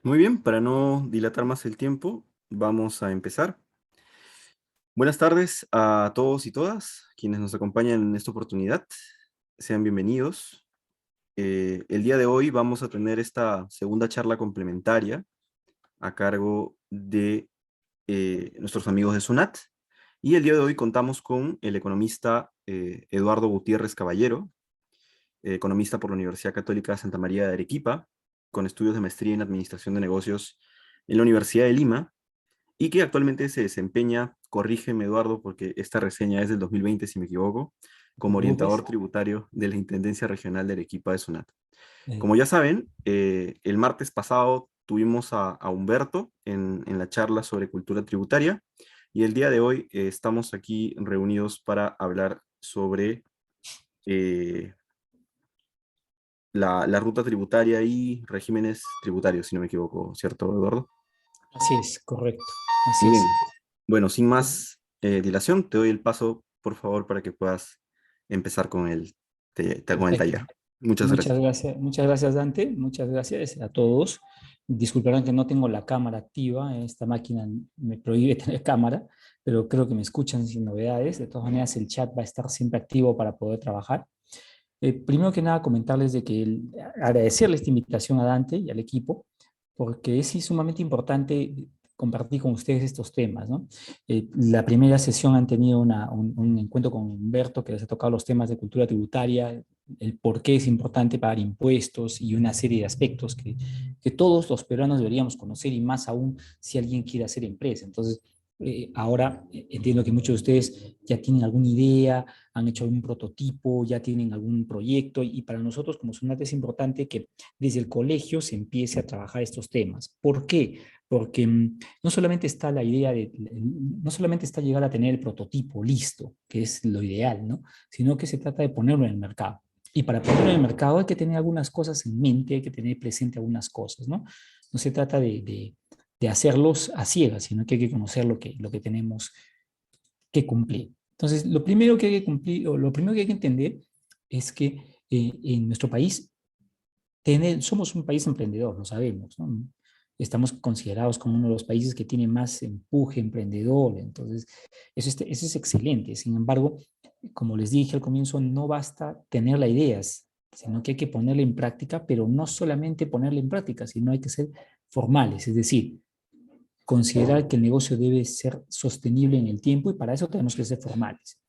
Muy bien, para no dilatar más el tiempo, vamos a empezar. Buenas tardes a todos y todas quienes nos acompañan en esta oportunidad. Sean bienvenidos. El día de hoy vamos a tener esta segunda charla complementaria a cargo de nuestros amigos de SUNAT. Y el día de hoy contamos con el economista Eduardo Gutiérrez Caballero, economista por la Universidad Católica de Santa María de Arequipa, con estudios de maestría en Administración de Negocios en la Universidad de Lima y que actualmente se desempeña, corrígeme Eduardo, porque esta reseña es del 2020, si me equivoco, No te como orientador preocupes. tributario de la Intendencia Regional de Arequipa de SUNAT. Eh, Como ya saben, el martes pasado tuvimos a Humberto en la charla sobre cultura tributaria y el día de hoy estamos aquí reunidos para hablar sobre eh, la ruta tributaria y regímenes tributarios, si no me equivoco, ¿cierto, Eduardo? Así es, correcto. Así Muy es. bien. Bueno, sin más dilación, te doy el paso, por favor, para que puedas empezar con el Perfecto. taller. Muchas gracias. Muchas gracias Dante, muchas gracias a todos. Disculparán que no tengo la cámara activa, esta máquina me prohíbe tener cámara, pero creo que me escuchan sin novedades. De todas maneras, el chat va a estar siempre activo para poder trabajar. Primero que nada, comentarles de que agradecerle esta invitación a Dante y al equipo, porque es sí, sumamente importante compartir con ustedes estos temas, ¿no? La primera sesión han tenido un encuentro con Humberto que les ha tocado los temas de cultura tributaria, el por qué es importante pagar impuestos y una serie de aspectos que todos los peruanos deberíamos conocer y más aún si alguien quiere hacer empresa. Entonces, ahora entiendo que muchos de ustedes ya tienen alguna idea, han hecho algún prototipo, ya tienen algún proyecto y para nosotros como SUNAT es importante que desde el colegio se empiece a trabajar estos temas. ¿Por qué? Porque no solamente está la idea no solamente está llegar a tener el prototipo listo, que es lo ideal, ¿no? Sino que se trata de ponerlo en el mercado. Y para ponerlo en el mercado hay que tener algunas cosas en mente, hay que tener presente algunas cosas, ¿no? No se trata de hacerlos a ciegas, sino que hay que conocer lo que tenemos que cumplir. Entonces, lo primero que hay que cumplir, o lo primero que hay que entender es que en nuestro país somos un país emprendedor, lo sabemos, ¿no? Estamos considerados como uno de los países que tiene más empuje emprendedor, entonces eso es excelente. Sin embargo, como les dije al comienzo, no basta tener las ideas, sino que hay que ponerla en práctica, pero no solamente ponerla en práctica, sino hay que ser formales, es decir, considerar que el negocio debe ser sostenible en el tiempo y para eso tenemos que ser formales.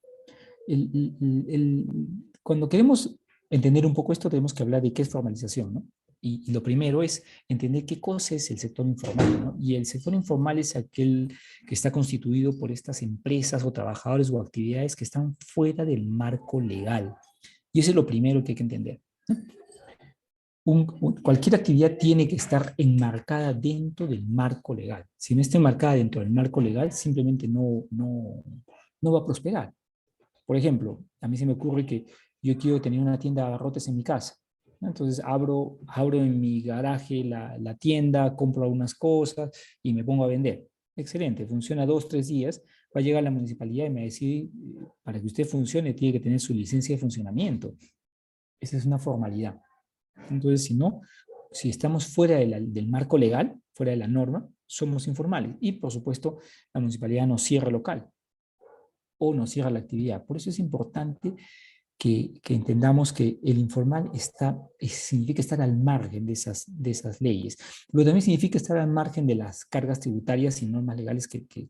Cuando queremos entender un poco esto, tenemos que hablar de qué es formalización, ¿no? Y lo primero es entender qué cosa es el sector informal, ¿no? Y el sector informal es aquel que está constituido por estas empresas o trabajadores o actividades que están fuera del marco legal. Y eso es lo primero que hay que entender. Cualquier actividad tiene que estar enmarcada dentro del marco legal. Si no está enmarcada dentro del marco legal, simplemente no va a prosperar. Por ejemplo, a mí se me ocurre que yo quiero tener una tienda de abarrotes en mi casa, ¿no? Entonces abro en mi garaje la tienda, compro algunas cosas y me pongo a vender. Excelente, funciona 2, 3 días. Va a llegar la municipalidad y me va a decir, para que usted funcione, tiene que tener su licencia de funcionamiento. Esa es una formalidad. Entonces, si no, si estamos fuera del marco legal, fuera de la norma, somos informales. Y, por supuesto, la municipalidad nos cierra el local o nos cierra la actividad. Por eso es importante que entendamos que el informal significa estar al margen de esas leyes. Pero también significa estar al margen de las cargas tributarias y normas legales que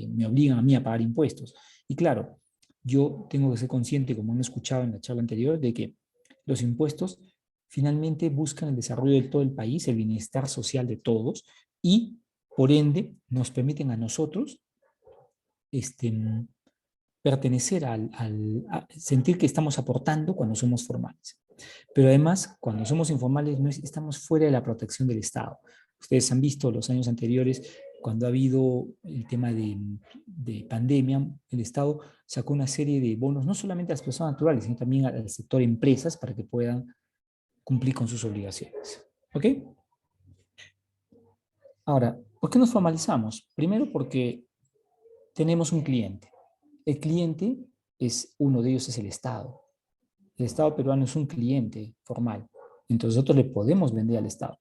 me obligan a mí a pagar impuestos. Y claro, yo tengo que ser consciente, como hemos escuchado en la charla anterior, de que los impuestos finalmente buscan el desarrollo de todo el país, el bienestar social de todos y, por ende, nos permiten a nosotros este, pertenecer a sentir que estamos aportando cuando somos formales. Pero además, cuando somos informales, no estamos fuera de la protección del Estado. Ustedes han visto los años anteriores, cuando ha habido el tema de pandemia, el Estado sacó una serie de bonos, no solamente a las personas naturales, sino también al sector empresas para que puedan cumplir con sus obligaciones. ¿Ok? Ahora, ¿por qué nos formalizamos? Primero porque tenemos un cliente. El cliente uno de ellos es el Estado. El Estado peruano es un cliente formal. Entonces nosotros le podemos vender al Estado.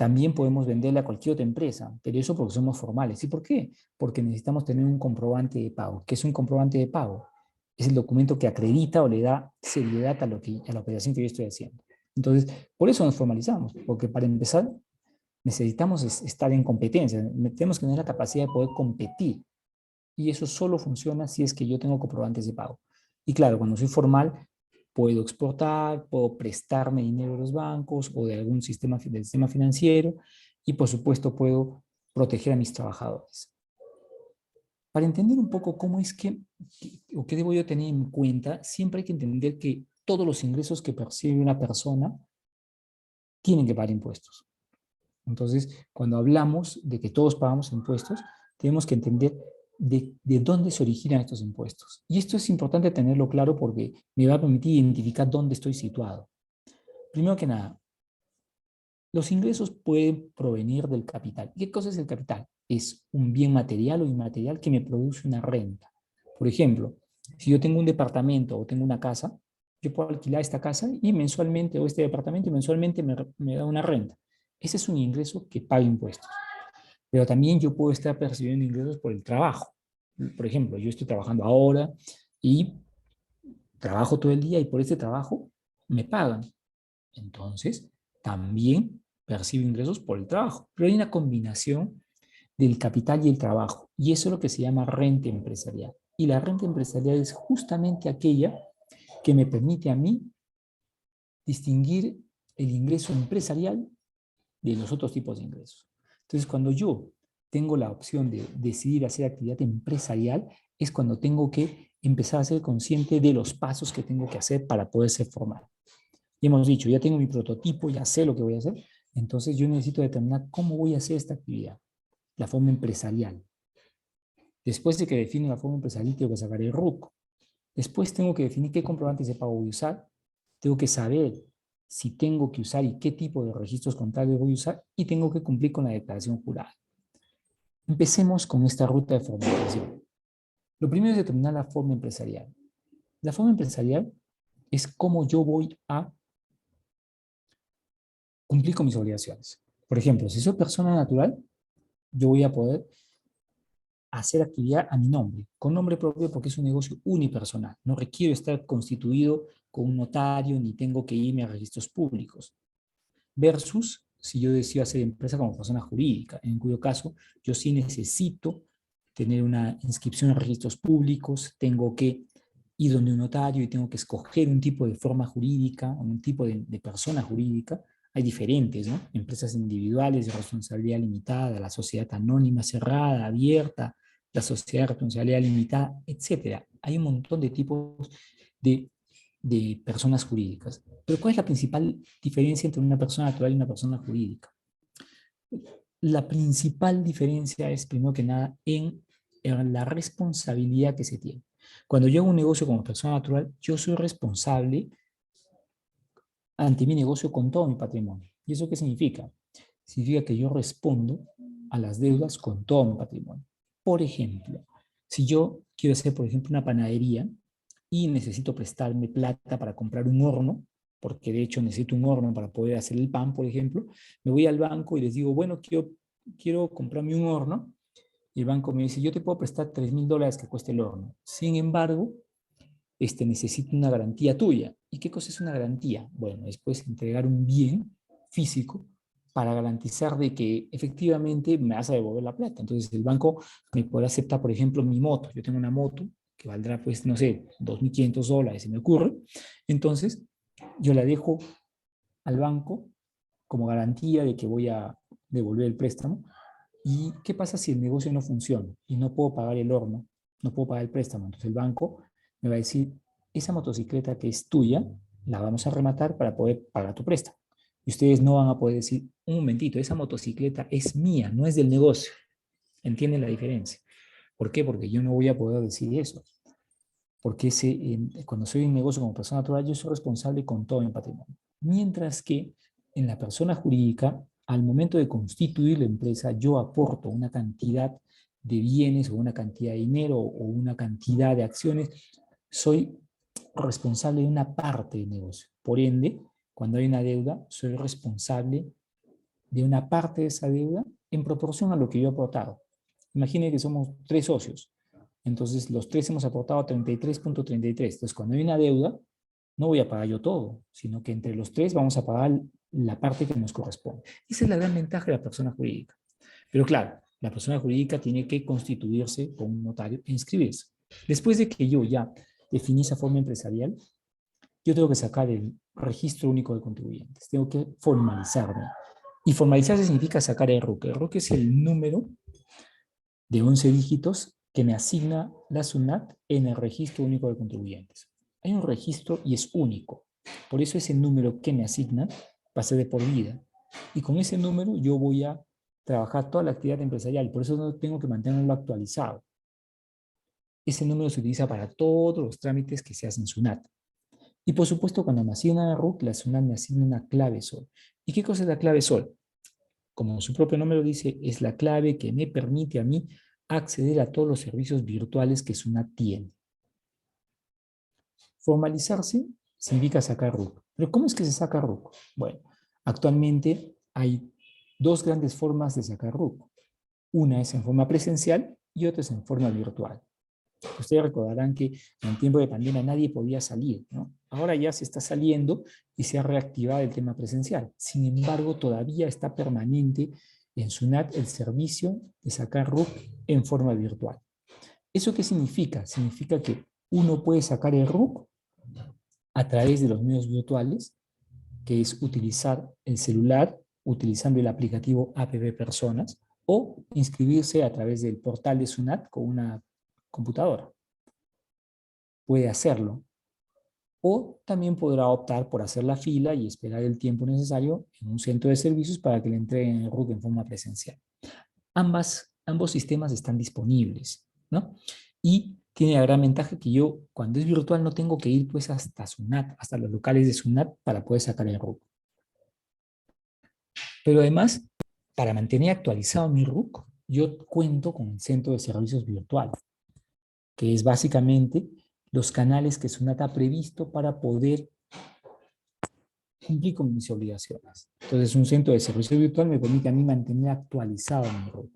También podemos venderle a cualquier otra empresa, pero eso porque somos formales. ¿Y por qué? Porque necesitamos tener un comprobante de pago. ¿Qué es un comprobante de pago? Es el documento que acredita o le da seriedad a la operación que yo estoy haciendo. Entonces, por eso nos formalizamos, porque para empezar necesitamos estar en competencia, tenemos que tener la capacidad de poder competir. Y eso solo funciona si es que yo tengo comprobantes de pago. Y claro, cuando soy formal, puedo exportar, puedo prestarme dinero a los bancos o de algún sistema, del sistema financiero y por supuesto puedo proteger a mis trabajadores. Para entender un poco cómo es o qué debo yo tener en cuenta, siempre hay que entender que todos los ingresos que percibe una persona tienen que pagar impuestos. Entonces, cuando hablamos de que todos pagamos impuestos, tenemos que entender de dónde se originan estos impuestos. Y esto es importante tenerlo claro porque me va a permitir identificar dónde estoy situado. Primero que nada, los ingresos pueden provenir del capital. ¿Qué cosa es el capital? Es un bien material o inmaterial que me produce una renta. Por ejemplo, si yo tengo un departamento o tengo una casa, yo puedo alquilar esta casa y mensualmente, o este departamento, y mensualmente me da una renta. Ese es un ingreso que paga impuestos. Pero también yo puedo estar percibiendo ingresos por el trabajo. Por ejemplo, yo estoy trabajando ahora y trabajo todo el día y por este trabajo me pagan. Entonces, también percibo ingresos por el trabajo. Pero hay una combinación del capital y el trabajo. Y eso es lo que se llama renta empresarial. Y la renta empresarial es justamente aquella que me permite a mí distinguir el ingreso empresarial de los otros tipos de ingresos. Entonces, cuando yo tengo la opción de decidir hacer actividad empresarial, es cuando tengo que empezar a ser consciente de los pasos que tengo que hacer para poder ser formal. Y hemos dicho, ya tengo mi prototipo, ya sé lo que voy a hacer, entonces yo necesito determinar cómo voy a hacer esta actividad, la forma empresarial. Después de que define la forma empresarial, tengo que sacar el RUC. Después tengo que definir qué comprobantes de pago voy a usar. Tengo que saber si tengo que usar y qué tipo de registros contables voy a usar y tengo que cumplir con la declaración jurada. Empecemos con esta ruta de formalización. Lo primero es determinar la forma empresarial. La forma empresarial es cómo yo voy a cumplir con mis obligaciones. Por ejemplo, si soy persona natural, yo voy a poder hacer actividad a mi nombre, con nombre propio porque es un negocio unipersonal. No requiero estar constituido con un notario ni tengo que irme a registros públicos. Versus si yo decido hacer empresa como persona jurídica, en cuyo caso yo sí necesito tener una inscripción en registros públicos, tengo que ir donde un notario y tengo que escoger un tipo de forma jurídica, un tipo de persona jurídica. Hay diferentes, ¿no? Empresas individuales de responsabilidad limitada, la sociedad anónima cerrada, abierta, la sociedad de responsabilidad limitada, etcétera. Hay un montón de tipos de, de personas jurídicas. Pero ¿cuál es la principal diferencia entre una persona natural y una persona jurídica? La principal diferencia es, primero que nada, en la responsabilidad que se tiene. Cuando yo hago un negocio como persona natural, yo soy responsable ante mi negocio con todo mi patrimonio. ¿Y eso qué significa? Significa que yo respondo a las deudas con todo mi patrimonio. Por ejemplo, si yo quiero hacer, por ejemplo, una panadería y necesito prestarme plata para comprar un horno, porque de hecho necesito un horno para poder hacer el pan, por ejemplo, me voy al banco y les digo, bueno, quiero comprarme un horno, y el banco me dice, yo te puedo prestar $3,000 que cueste el horno. Sin embargo, necesita una garantía tuya. ¿Y qué cosa es una garantía? Bueno, es pues entregar un bien físico para garantizar de que efectivamente me vas a devolver la plata. Entonces el banco me podrá aceptar, por ejemplo, mi moto. Yo tengo una moto que valdrá, pues, no sé, $2,500, se me ocurre. Entonces yo la dejo al banco como garantía de que voy a devolver el préstamo. ¿Y qué pasa si el negocio no funciona y no puedo pagar el horno, no puedo pagar el préstamo? Entonces el banco me va a decir, esa motocicleta que es tuya, la vamos a rematar para poder pagar tu préstamo. Y ustedes no van a poder decir, un momentito, esa motocicleta es mía, no es del negocio. ¿Entienden la diferencia? ¿Por qué? Porque yo no voy a poder decir eso. Porque cuando soy un negocio como persona natural, yo soy responsable con todo mi patrimonio. Mientras que en la persona jurídica, al momento de constituir la empresa, yo aporto una cantidad de bienes o una cantidad de dinero o una cantidad de acciones, soy responsable de una parte del negocio. Por ende, cuando hay una deuda, soy responsable de una parte de esa deuda en proporción a lo que yo he aportado. Imagine que somos 3 socios. Entonces, los 3 hemos aportado 33.33. Entonces, cuando hay una deuda, no voy a pagar yo todo, sino que entre los 3 vamos a pagar la parte que nos corresponde. Esa es la gran ventaja de la persona jurídica. Pero claro, la persona jurídica tiene que constituirse con un notario e inscribirse. Después de que yo ya definí esa forma empresarial, yo tengo que sacar el registro único de contribuyentes. Tengo que formalizarme. Y formalizarse significa sacar el RUC. El RUC es el número de 11 dígitos que me asigna la SUNAT en el registro único de contribuyentes. Hay un registro y es único. Por eso ese número que me asignan va a ser de por vida. Y con ese número yo voy a trabajar toda la actividad empresarial. Por eso no tengo que mantenerlo actualizado. Ese número se utiliza para todos los trámites que se hacen en SUNAT. Y por supuesto, cuando me asignan a RUC, la SUNAT me asigna una clave SOL. ¿Y qué cosa es la clave SOL? Como su propio nombre lo dice, es la clave que me permite a mí acceder a todos los servicios virtuales que SUNAT tiene. Formalizarse significa sacar RUC. ¿Pero cómo es que se saca RUC? Bueno, actualmente hay 2 grandes formas de sacar RUC. Una es en forma presencial y otra es en forma virtual. Ustedes recordarán que en tiempo de pandemia nadie podía salir, ¿no? Ahora ya se está saliendo y se ha reactivado el tema presencial. Sin embargo, todavía está permanente en SUNAT el servicio de sacar RUC en forma virtual. ¿Eso qué significa? Significa que uno puede sacar el RUC a través de los medios virtuales, que es utilizar el celular, utilizando el aplicativo APP Personas, o inscribirse a través del portal de SUNAT con una computadora. Puede hacerlo. O también podrá optar por hacer la fila y esperar el tiempo necesario en un centro de servicios para que le entreguen el RUC en forma presencial. Ambos sistemas están disponibles, ¿no? Y tiene la gran ventaja que yo, cuando es virtual, no tengo que ir pues hasta SUNAT, hasta los locales de SUNAT para poder sacar el RUC. Pero además, para mantener actualizado mi RUC, yo cuento con el centro de servicios virtual, que es básicamente los canales que SUNAT ha previsto para poder cumplir con mis obligaciones. Entonces, un centro de servicio virtual me permite a mí mantener actualizado mi RUC.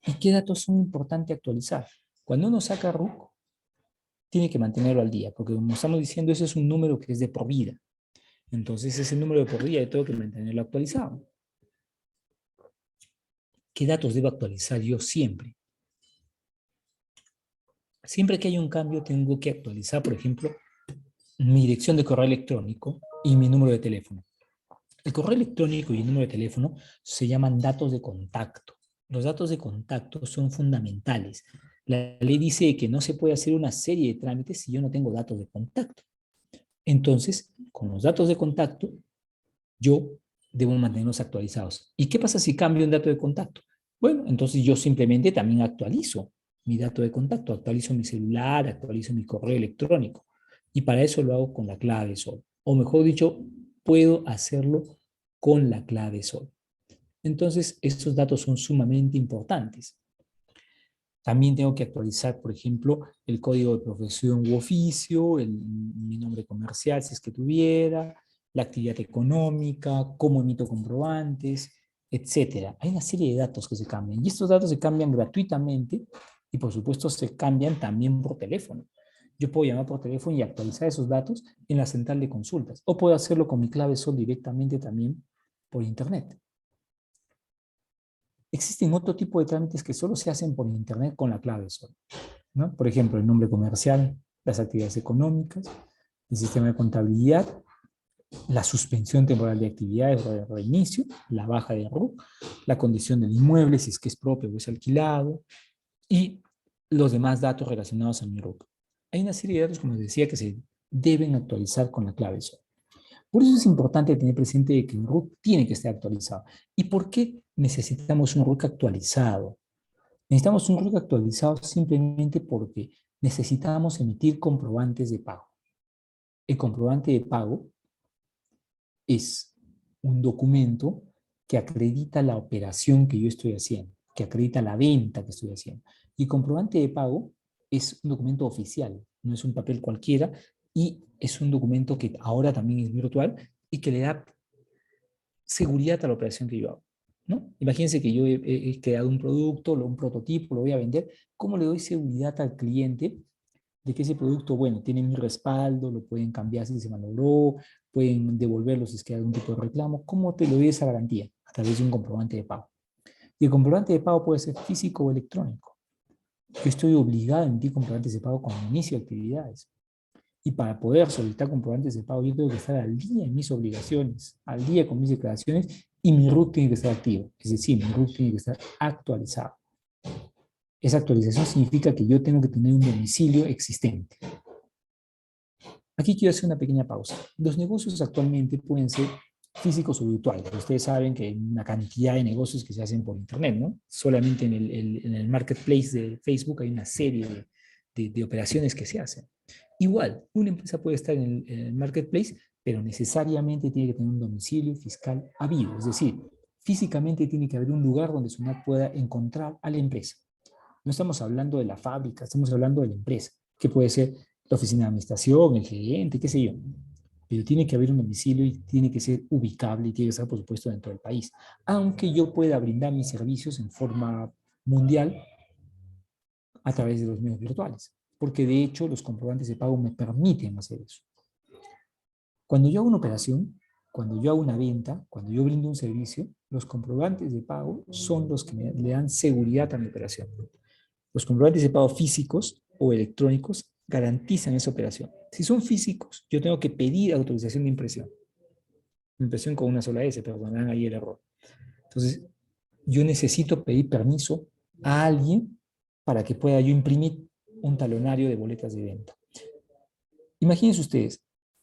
¿Y qué datos son importantes actualizar? Cuando uno saca RUC, tiene que mantenerlo al día, porque como estamos diciendo, ese es un número que es de por vida. Entonces, ese número de por vida yo tengo que mantenerlo actualizado. ¿Qué datos debo actualizar yo siempre? Siempre que hay un cambio, tengo que actualizar, por ejemplo, mi dirección de correo electrónico y mi número de teléfono. El correo electrónico y el número de teléfono se llaman datos de contacto. Los datos de contacto son fundamentales. La ley dice que no se puede hacer una serie de trámites si yo no tengo datos de contacto. Entonces, con los datos de contacto, yo debo mantenerlos actualizados. ¿Y qué pasa si cambio un dato de contacto? Bueno, entonces yo simplemente también actualizo mi dato de contacto, actualizo mi celular, actualizo mi correo electrónico. Y para eso lo hago con la clave SOL. O mejor dicho, puedo hacerlo con la clave SOL. Entonces, estos datos son sumamente importantes. También tengo que actualizar, por ejemplo, el código de profesión u oficio, mi nombre comercial, si es que tuviera, la actividad económica, cómo emito comprobantes, etcétera. Hay una serie de datos que se cambian y estos datos se cambian gratuitamente y, por supuesto, se cambian también por teléfono. Yo puedo llamar por teléfono y actualizar esos datos en la central de consultas o puedo hacerlo con mi clave SOL directamente también por internet. Existen otro tipo de trámites que solo se hacen por internet con la clave SOL, ¿no? Por ejemplo, el nombre comercial, las actividades económicas, el sistema de contabilidad, la suspensión temporal de actividades o de reinicio, la baja de RUC, la condición del inmueble, si es que es propio o es alquilado, y los demás datos relacionados a mi RUC. Hay una serie de datos, como decía, que se deben actualizar con la clave SOL. Por eso es importante tener presente que el RUC tiene que estar actualizado. ¿Y por qué necesitamos un RUC actualizado? Necesitamos un RUC actualizado simplemente porque necesitamos emitir comprobantes de pago. El comprobante de pago es un documento que acredita la operación que yo estoy haciendo, que acredita la venta que estoy haciendo. Y el comprobante de pago es un documento oficial, no es un papel cualquiera, y es un documento que ahora también es virtual y que le da seguridad a la operación que yo hago, ¿no? Imagínense que yo he creado un producto, un prototipo, lo voy a vender. ¿Cómo le doy seguridad al cliente de que ese producto, bueno, tiene mi respaldo, lo pueden cambiar si se malogró, pueden devolverlo si es que hay algún tipo de reclamo? ¿Cómo te le doy esa garantía? A través de un comprobante de pago. Y el comprobante de pago puede ser físico o electrónico. Yo estoy obligado a emitir comprobantes de pago cuando inicio actividades. Y para poder solicitar comprobantes de pago, yo tengo que estar al día en mis obligaciones, al día con mis declaraciones, y mi RUT tiene que estar activo. Es decir, mi RUT tiene que estar actualizado. Esa actualización significa que yo tengo que tener un domicilio existente. Aquí quiero hacer una pequeña pausa. Los negocios actualmente pueden ser físicos o virtuales. Ustedes saben que hay una cantidad de negocios que se hacen por Internet, ¿no? Solamente en el marketplace de Facebook hay una serie de operaciones que se hacen. Igual, una empresa puede estar en el marketplace, pero necesariamente tiene que tener un domicilio fiscal habido. Es decir, físicamente tiene que haber un lugar donde SUNAT pueda encontrar a la empresa. No estamos hablando de la fábrica, estamos hablando de la empresa, que puede ser la oficina de administración, el gerente, qué sé yo. Pero tiene que haber un domicilio y tiene que ser ubicable y tiene que estar, por supuesto, dentro del país. Aunque yo pueda brindar mis servicios en forma mundial a través de los medios virtuales. Porque de hecho los comprobantes de pago me permiten hacer eso. Cuando yo hago una operación, cuando yo hago una venta, cuando yo brindo un servicio, los comprobantes de pago son los que le dan seguridad a mi operación. Los comprobantes de pago físicos o electrónicos garantizan esa operación. Si son físicos, yo tengo que pedir autorización de impresión. Impresión con una sola S, perdonarán ahí el error. Entonces, yo necesito pedir permiso a alguien para que pueda yo imprimir un talonario de boletas de venta. Imagínense ustedes,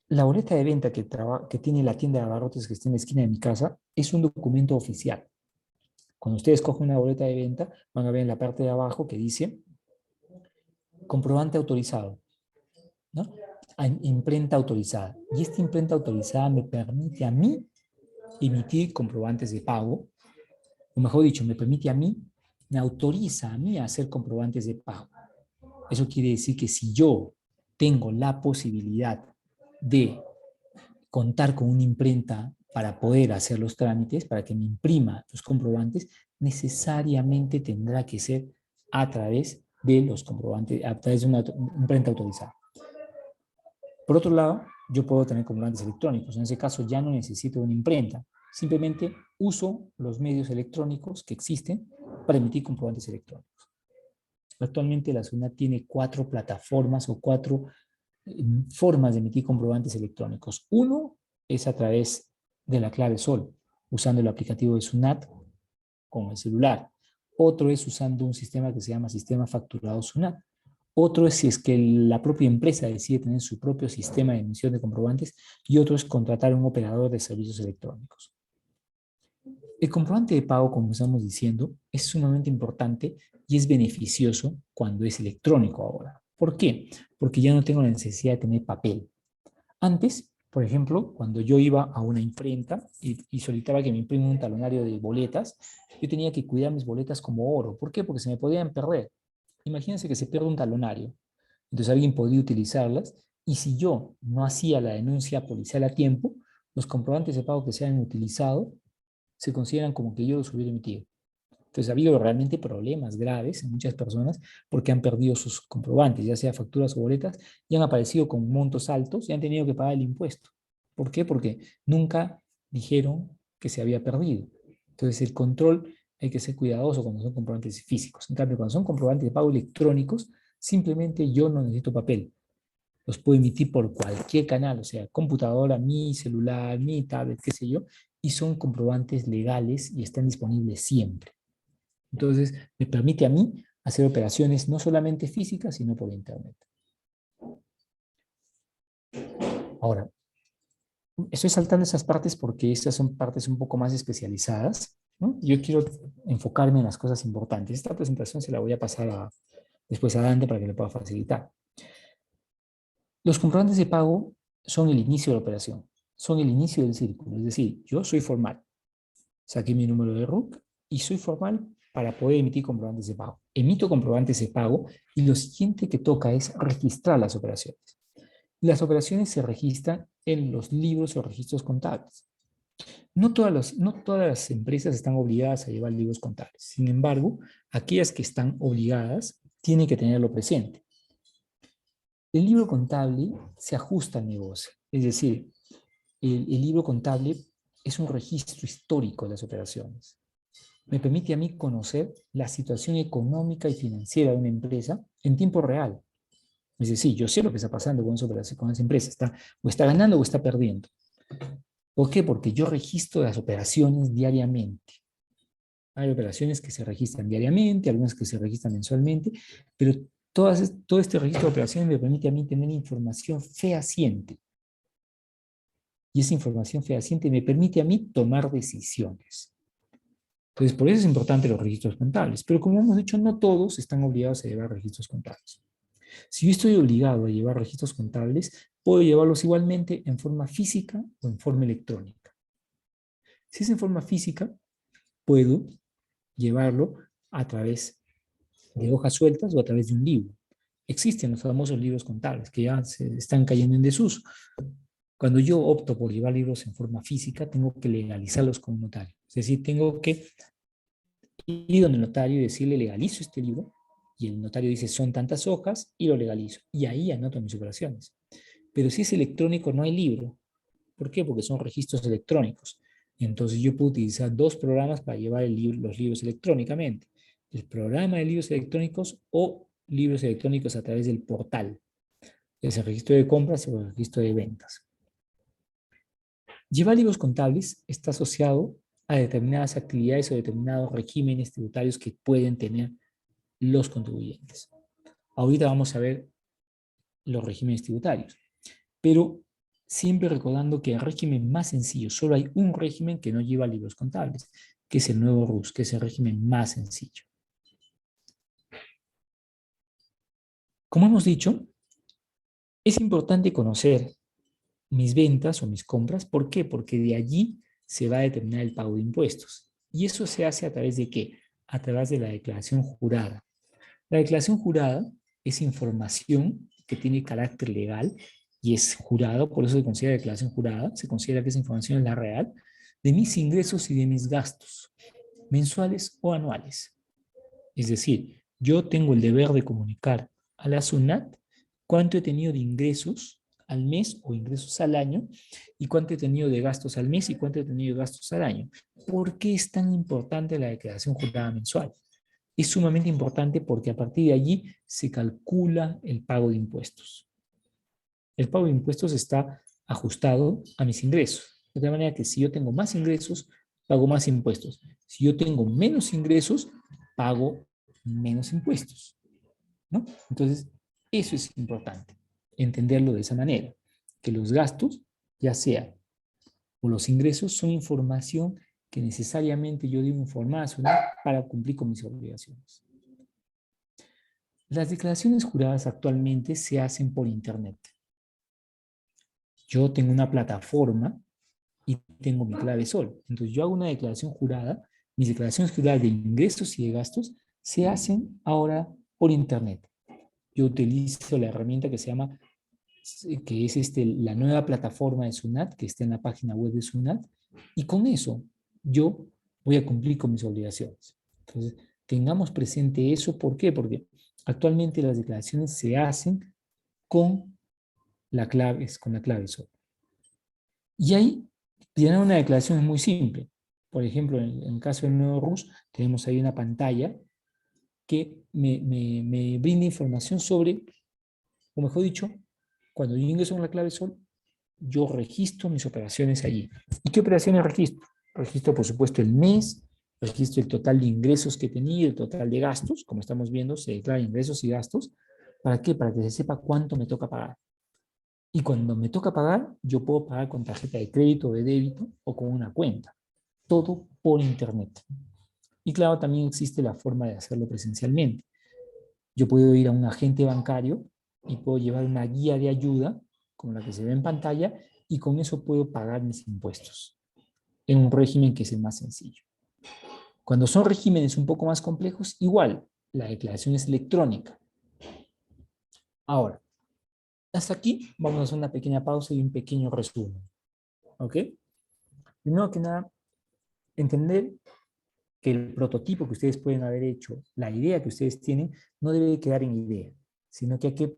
la boleta de venta que tiene la tienda de abarrotes que está en la esquina de mi casa es un documento oficial. Cuando ustedes cogen una boleta de venta, van a ver en la parte de abajo que dice comprobante autorizado, ¿no? Imprenta autorizada. Y esta imprenta autorizada me permite a mí emitir comprobantes de pago, o mejor dicho, me permite a mí, me autoriza a mí a hacer comprobantes de pago. Eso quiere decir que si yo tengo la posibilidad de contar con una imprenta para poder hacer los trámites, para que me imprima los comprobantes, necesariamente tendrá que ser a través de los comprobantes, a través de una imprenta autorizada. Por otro lado, yo puedo tener comprobantes electrónicos. En ese caso ya no necesito una imprenta. Simplemente uso los medios electrónicos que existen para emitir comprobantes electrónicos. Actualmente la SUNAT tiene 4 plataformas o 4 formas de emitir comprobantes electrónicos. Uno es a través de la clave SOL, usando el aplicativo de SUNAT con el celular. Otro es usando un sistema que se llama Sistema Facturado SUNAT. Otro es si es que la propia empresa decide tener su propio sistema de emisión de comprobantes, y otro es contratar a un operador de servicios electrónicos. El comprobante de pago, como estamos diciendo, es sumamente importante y es beneficioso cuando es electrónico ahora. ¿Por qué? Porque ya no tengo la necesidad de tener papel. Antes, por ejemplo, cuando yo iba a una imprenta y solicitaba que me impriman un talonario de boletas, yo tenía que cuidar mis boletas como oro. ¿Por qué? Porque se me podían perder. Imagínense que se pierde un talonario. Entonces alguien podía utilizarlas, y si yo no hacía la denuncia policial a tiempo, los comprobantes de pago que se han utilizado se consideran como que yo los hubiera emitido. Entonces ha habido realmente problemas graves en muchas personas porque han perdido sus comprobantes, ya sea facturas o boletas, y han aparecido con montos altos y han tenido que pagar el impuesto. ¿Por qué? Porque nunca dijeron que se había perdido. Entonces el control, hay que ser cuidadoso cuando son comprobantes físicos. En cambio, cuando son comprobantes de pago electrónicos, simplemente yo no necesito papel. Los puedo emitir por cualquier canal, o sea, computadora, mi celular, mi tablet, qué sé yo, y son comprobantes legales y están disponibles siempre. Entonces, me permite a mí hacer operaciones no solamente físicas, sino por Internet. Ahora, estoy saltando esas partes porque estas son partes un poco más especializadas, ¿no? Yo quiero enfocarme en las cosas importantes. Esta presentación se la voy a pasar después a Dante para que le pueda facilitar. Los comprobantes de pago son el inicio de la operación, son el inicio del círculo. Es decir, yo soy formal, saqué mi número de RUC y soy formal para poder emitir comprobantes de pago. Emito comprobantes de pago y lo siguiente que toca es registrar las operaciones. Las operaciones se registran en los libros o registros contables. No todas las empresas están obligadas a llevar libros contables. Sin embargo, aquellas que están obligadas tienen que tenerlo presente. El libro contable se ajusta al negocio. Es decir, el libro contable es un registro histórico de las operaciones. Me permite a mí conocer la situación económica y financiera de una empresa en tiempo real. Es decir, yo sé lo que está pasando con esa empresa. O está ganando o está perdiendo. ¿Por qué? Porque yo registro las operaciones diariamente. Hay operaciones que se registran diariamente, algunas que se registran mensualmente, pero todo este registro de operaciones me permite a mí tener información fehaciente. Y esa información fehaciente me permite a mí tomar decisiones. Entonces, por eso es importante los registros contables. Pero como hemos dicho, no todos están obligados a llevar registros contables. Si yo estoy obligado a llevar registros contables, puedo llevarlos igualmente en forma física o en forma electrónica. Si es en forma física, puedo llevarlo a través de hojas sueltas o a través de un libro. Existen los famosos libros contables que ya se están cayendo en desuso. Cuando yo opto por llevar libros en forma física, tengo que legalizarlos con un notario. Es decir, tengo que ir donde el notario y decirle legalizo este libro, y el notario dice son tantas hojas y lo legalizo. Y ahí anoto mis operaciones. Pero si es electrónico, no hay libro. ¿Por qué? Porque son registros electrónicos. Entonces yo puedo utilizar dos programas para llevar los libros electrónicamente. El programa de libros electrónicos o libros electrónicos a través del portal. Es el registro de compras o el registro de ventas. Llevar libros contables está asociado a determinadas actividades o determinados regímenes tributarios que pueden tener los contribuyentes. Ahorita vamos a ver los regímenes tributarios, pero siempre recordando que el régimen más sencillo, solo hay un régimen que no lleva libros contables, que es el nuevo RUS, que es el régimen más sencillo. Como hemos dicho, es importante conocer mis ventas o mis compras. ¿Por qué? Porque de allí se va a determinar el pago de impuestos. ¿Y eso se hace a través de qué? A través de la declaración jurada. La declaración jurada es información que tiene carácter legal y es jurado, por eso se considera declaración jurada, se considera que esa información es la real, de mis ingresos y de mis gastos, mensuales o anuales. Es decir, yo tengo el deber de comunicar a la SUNAT cuánto he tenido de ingresos al mes o ingresos al año y cuánto he tenido de gastos al mes y cuánto he tenido de gastos al año. ¿Por qué es tan importante la declaración jurada mensual? Es sumamente importante porque a partir de allí se calcula el pago de impuestos. El pago de impuestos está ajustado a mis ingresos. De tal manera que si yo tengo más ingresos, pago más impuestos. Si yo tengo menos ingresos, pago menos impuestos, ¿no? Entonces, eso es importante, entenderlo de esa manera, que los gastos, ya sea o los ingresos, son información que necesariamente yo debo informar para cumplir con mis obligaciones. Las declaraciones juradas actualmente se hacen por Internet. Yo tengo una plataforma y tengo mi clave sol. Entonces yo hago una declaración jurada, mis declaraciones juradas de ingresos y de gastos se hacen ahora por Internet. Yo utilizo la herramienta que se llama, que es la nueva plataforma de SUNAT, que está en la página web de SUNAT, y con eso yo voy a cumplir con mis obligaciones. Entonces, tengamos presente eso. ¿Por qué? Porque actualmente las declaraciones se hacen con con la clave SOL. Y ahí tienen una declaración muy simple. Por ejemplo, en el caso del nuevo RUS, tenemos ahí una pantalla que me brinda información sobre, o mejor dicho, cuando yo ingreso en la clave SOL, yo registro mis operaciones allí. ¿Y qué operaciones registro? Registro, por supuesto, el mes, registro el total de ingresos que he tenido, el total de gastos, como estamos viendo, se declara ingresos y gastos. ¿Para qué? Para que se sepa cuánto me toca pagar. Y cuando me toca pagar, yo puedo pagar con tarjeta de crédito o de débito o con una cuenta. Todo por Internet. Y claro, también existe la forma de hacerlo presencialmente. Yo puedo ir a un agente bancario y puedo llevar una guía de ayuda, como la que se ve en pantalla, y con eso puedo pagar mis impuestos en un régimen que es el más sencillo. Cuando son regímenes un poco más complejos, igual, la declaración es electrónica. Ahora, hasta aquí vamos a hacer una pequeña pausa y un pequeño resumen. ¿Ok? Primero que nada, entender que el prototipo que ustedes pueden haber hecho, la idea que ustedes tienen, no debe quedar en idea, sino que hay que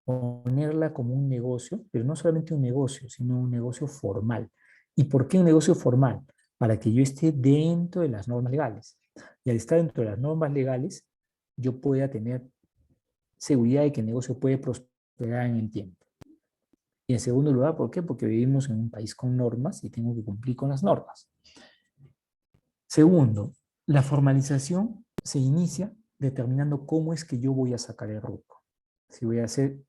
ponerla como un negocio, pero no solamente un negocio, sino un negocio formal. ¿Y por qué un negocio formal? Para que yo esté dentro de las normas legales. Y al estar dentro de las normas legales, yo pueda tener seguridad de que el negocio puede prosperar en el tiempo. Y en segundo lugar, ¿por qué? Porque vivimos en un país con normas y tengo que cumplir con las normas. Segundo, la formalización se inicia determinando cómo es que yo voy a sacar el RUC. Si voy a hacer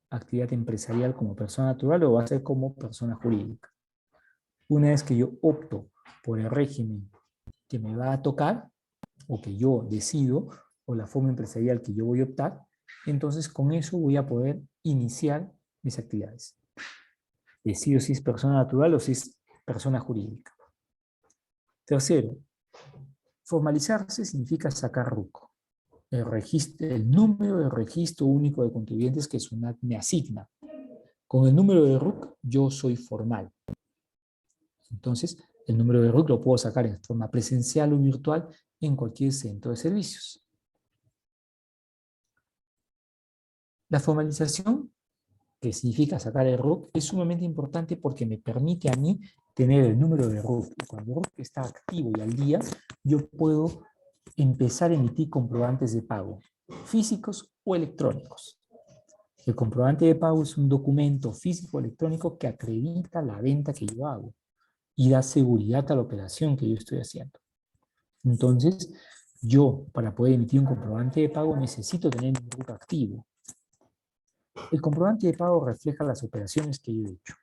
actividad empresarial como persona natural o va a ser como persona jurídica. Una vez que yo opto por el régimen que me va a tocar, o que yo decido, o la forma empresarial que yo voy a optar, entonces con eso voy a poder iniciar mis actividades. Decido si es persona natural o si es persona jurídica. Tercero, formalizarse significa sacar RUC. El número de registro único de contribuyentes que SUNAT me asigna. Con el número de RUC yo soy formal. Entonces, el número de RUC lo puedo sacar en forma presencial o virtual en cualquier centro de servicios. La formalización, que significa sacar el RUC, es sumamente importante porque me permite a mí tener el número de RUC. Cuando el RUC está activo y al día, yo puedo empezar a emitir comprobantes de pago, físicos o electrónicos. El comprobante de pago es un documento físico o electrónico que acredita la venta que yo hago y da seguridad a la operación que yo estoy haciendo. Entonces, yo, para poder emitir un comprobante de pago, necesito tener un RUC activo. El comprobante de pago refleja las operaciones que yo he hecho.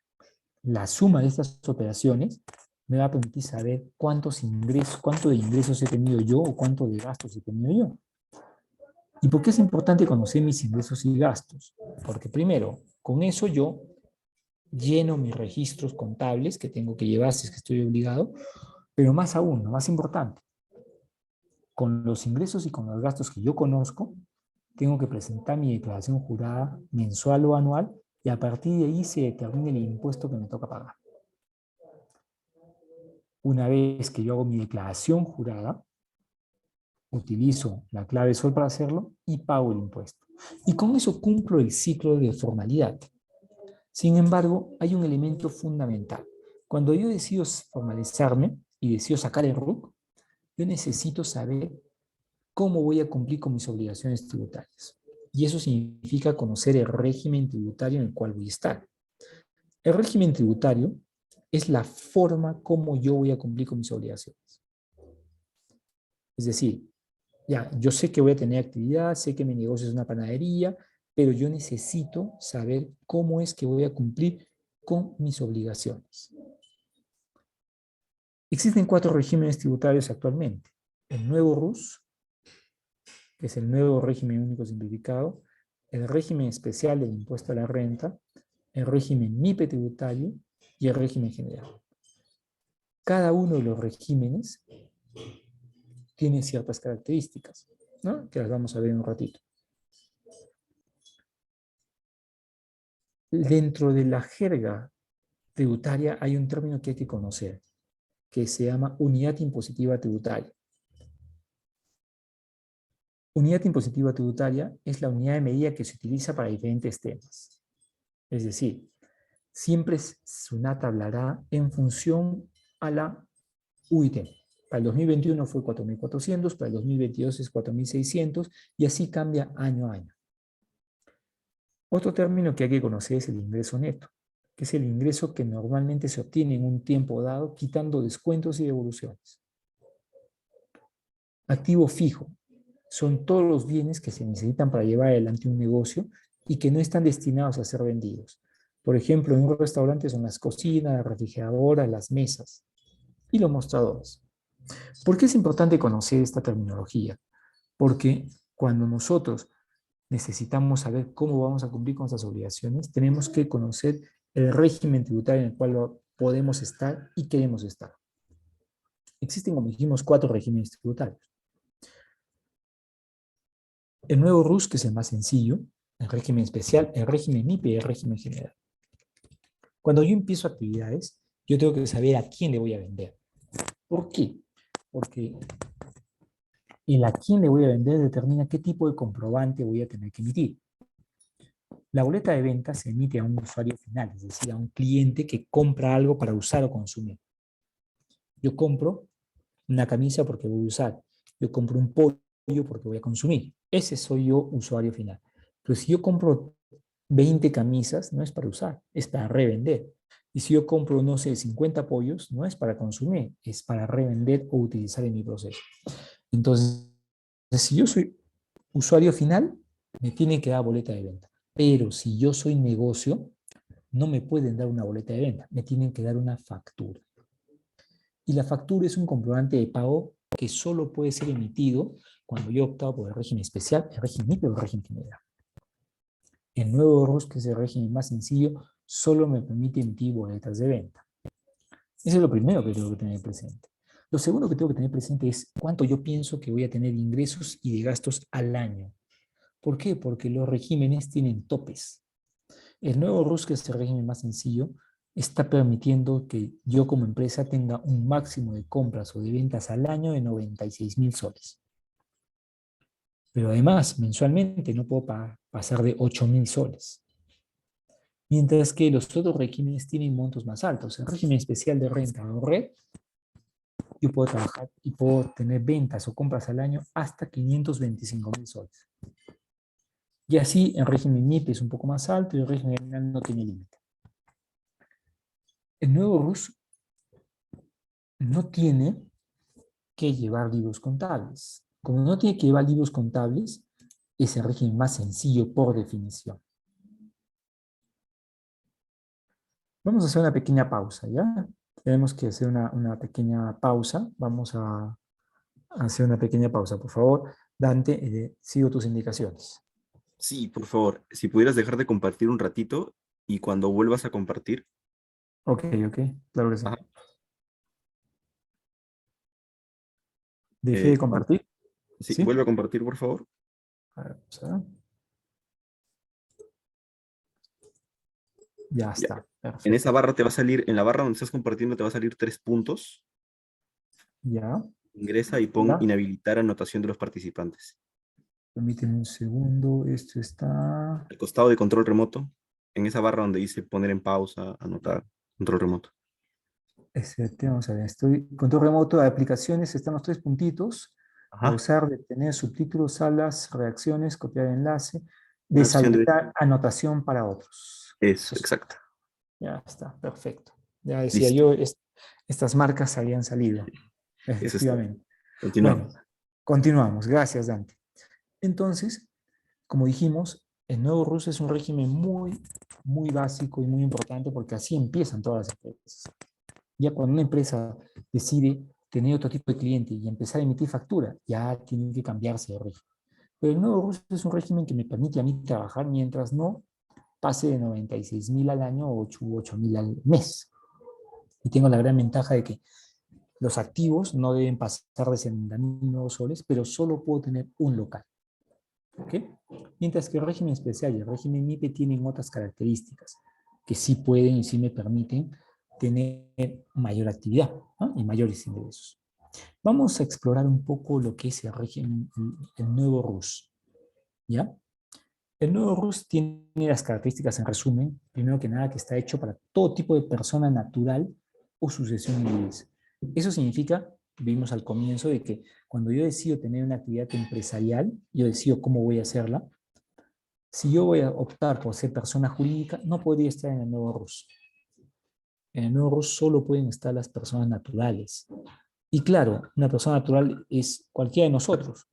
La suma de estas operaciones me va a permitir saber cuánto de ingresos he tenido yo o cuánto de gastos he tenido yo. ¿Y por qué es importante conocer mis ingresos y gastos? Porque primero, con eso yo lleno mis registros contables que tengo que llevar si es que estoy obligado, pero más aún, lo más importante, con los ingresos y con los gastos que yo conozco, tengo que presentar mi declaración jurada mensual o anual y a partir de ahí se determina el impuesto que me toca pagar. Una vez que yo hago mi declaración jurada, utilizo la clave SOL para hacerlo y pago el impuesto. Y con eso cumplo el ciclo de formalidad. Sin embargo, hay un elemento fundamental. Cuando yo decido formalizarme y decido sacar el RUC, yo necesito saber cómo voy a cumplir con mis obligaciones tributarias. Y eso significa conocer el régimen tributario en el cual voy a estar. El régimen tributario es la forma como yo voy a cumplir con mis obligaciones. Es decir, ya, yo sé que voy a tener actividad, sé que mi negocio es una panadería, pero yo necesito saber cómo es que voy a cumplir con mis obligaciones. Existen 4 regímenes tributarios actualmente. El nuevo RUS, que es el nuevo régimen único simplificado, el régimen especial del impuesto a la renta, el régimen MIPE tributario y el régimen general. Cada uno de los regímenes tiene ciertas características, ¿no? Que las vamos a ver en un ratito. Dentro de la jerga tributaria hay un término que hay que conocer, que se llama unidad impositiva tributaria. Unidad impositiva tributaria es la unidad de medida que se utiliza para diferentes temas. Es decir, siempre SUNAT hablará en función a la UIT. Para el 2021 fue 4.400, para el 2022 es 4.600 y así cambia año a año. Otro término que hay que conocer es el ingreso neto, que es el ingreso que normalmente se obtiene en un tiempo dado quitando descuentos y devoluciones. Activo fijo son todos los bienes que se necesitan para llevar adelante un negocio y que no están destinados a ser vendidos. Por ejemplo, en un restaurante son las cocinas, las refrigeradoras, las mesas y los mostradores. ¿Por qué es importante conocer esta terminología? Porque cuando nosotros necesitamos saber cómo vamos a cumplir con nuestras obligaciones, tenemos que conocer el régimen tributario en el cual podemos estar y queremos estar. Existen, como dijimos, 4 regímenes tributarios. El nuevo RUS, que es el más sencillo, el régimen especial, el régimen MIPE y el régimen general. Cuando yo empiezo actividades, yo tengo que saber a quién le voy a vender. ¿Por qué? Porque el a quién le voy a vender determina qué tipo de comprobante voy a tener que emitir. La boleta de venta se emite a un usuario final, es decir, a un cliente que compra algo para usar o consumir. Yo compro una camisa porque voy a usar. Yo compro un pollo porque voy a consumir. Ese soy yo, usuario final. Pero si yo compro 20 camisas, no es para usar, es para revender. Y si yo compro, no sé, 50 pollos, no es para consumir, es para revender o utilizar en mi proceso. Entonces, si yo soy usuario final, me tienen que dar boleta de venta. Pero si yo soy negocio, no me pueden dar una boleta de venta, me tienen que dar una factura. Y la factura es un comprobante de pago que solo puede ser emitido cuando yo he optado por el régimen especial, el régimen MIPE o el régimen general. El nuevo RUS, que es el régimen más sencillo, solo me permite emitir boletas de venta. Eso es lo primero que tengo que tener presente. Lo segundo que tengo que tener presente es cuánto yo pienso que voy a tener de ingresos y de gastos al año. ¿Por qué? Porque los regímenes tienen topes. El nuevo RUS, que es el régimen más sencillo, está permitiendo que yo como empresa tenga un máximo de compras o de ventas al año de 96.000 soles. Pero además, mensualmente no puedo pasar de 8.000 soles. Mientras que los otros regímenes tienen montos más altos. El régimen especial de renta o red, yo puedo trabajar y puedo tener ventas o compras al año hasta 525.000 soles. Y así el régimen MIP es un poco más alto y el régimen general no tiene límite. El nuevo RUS no tiene que llevar libros contables. Como no tiene que llevar libros contables, es el régimen más sencillo por definición. Vamos a hacer una pequeña pausa, ¿ya? Tenemos que hacer una pequeña pausa. Vamos a hacer una pequeña pausa, por favor. Dante, sigo tus indicaciones. Sí, por favor, si pudieras dejar de compartir un ratito y cuando vuelvas a compartir, Ok, ok, claro que sí. ajá, Dejé de vamos, compartir, sí, ¿sí? vuelve a compartir, por favor. A ver, vamos a ver. Ya Ya. está, En esa perfecto. barra te va a salir, en la barra donde estás compartiendo te va a salir 3 puntos. Ya, Ingresa y pon ya. inhabilitar anotación de los participantes. Permíteme un segundo. Esto está... Al costado de control remoto, en esa barra donde dice poner en pausa, anotar, control remoto. Vamos a ver, estoy control remoto de aplicaciones, están los tres puntitos, Ajá. pausar, detener subtítulos, salas, reacciones, copiar enlace, Anotación de... deshabilitar anotación para otros. Eso, Eso, exacto. ya está, perfecto. Ya decía Listo. yo, estas marcas habían salido, Eso es todo. efectivamente. Bueno, Continuamos. continuamos. Gracias, Dante. Entonces, como dijimos, el nuevo RUS es un régimen muy, muy básico y muy importante porque así empiezan todas las empresas. Ya cuando una empresa decide tener otro tipo de cliente y empezar a emitir factura, ya tiene que cambiarse de régimen. Pero el nuevo RUS es un régimen que me permite a mí trabajar mientras no pase de 96.000 al año o 8.000 al mes. Y tengo la gran ventaja de que los activos no deben pasar de 70.000 nuevos soles, pero solo puedo tener un local. ¿Okay? Mientras que el régimen especial y el régimen MIPE tienen otras características que sí pueden y sí me permiten tener mayor actividad, ¿no? Y mayores ingresos. Vamos a explorar un poco lo que es el régimen, el nuevo RUS. ¿Ya? El nuevo RUS tiene las características en resumen, primero que nada, que está hecho para todo tipo de persona natural o sucesión indivisa. Eso significa, vimos al comienzo, de que cuando yo decido tener una actividad empresarial, yo decido cómo voy a hacerla. Si yo voy a optar por ser persona jurídica, no podría estar en el nuevo RUS. En el nuevo RUS solo pueden estar las personas naturales. Y claro, una persona natural es cualquiera de nosotros,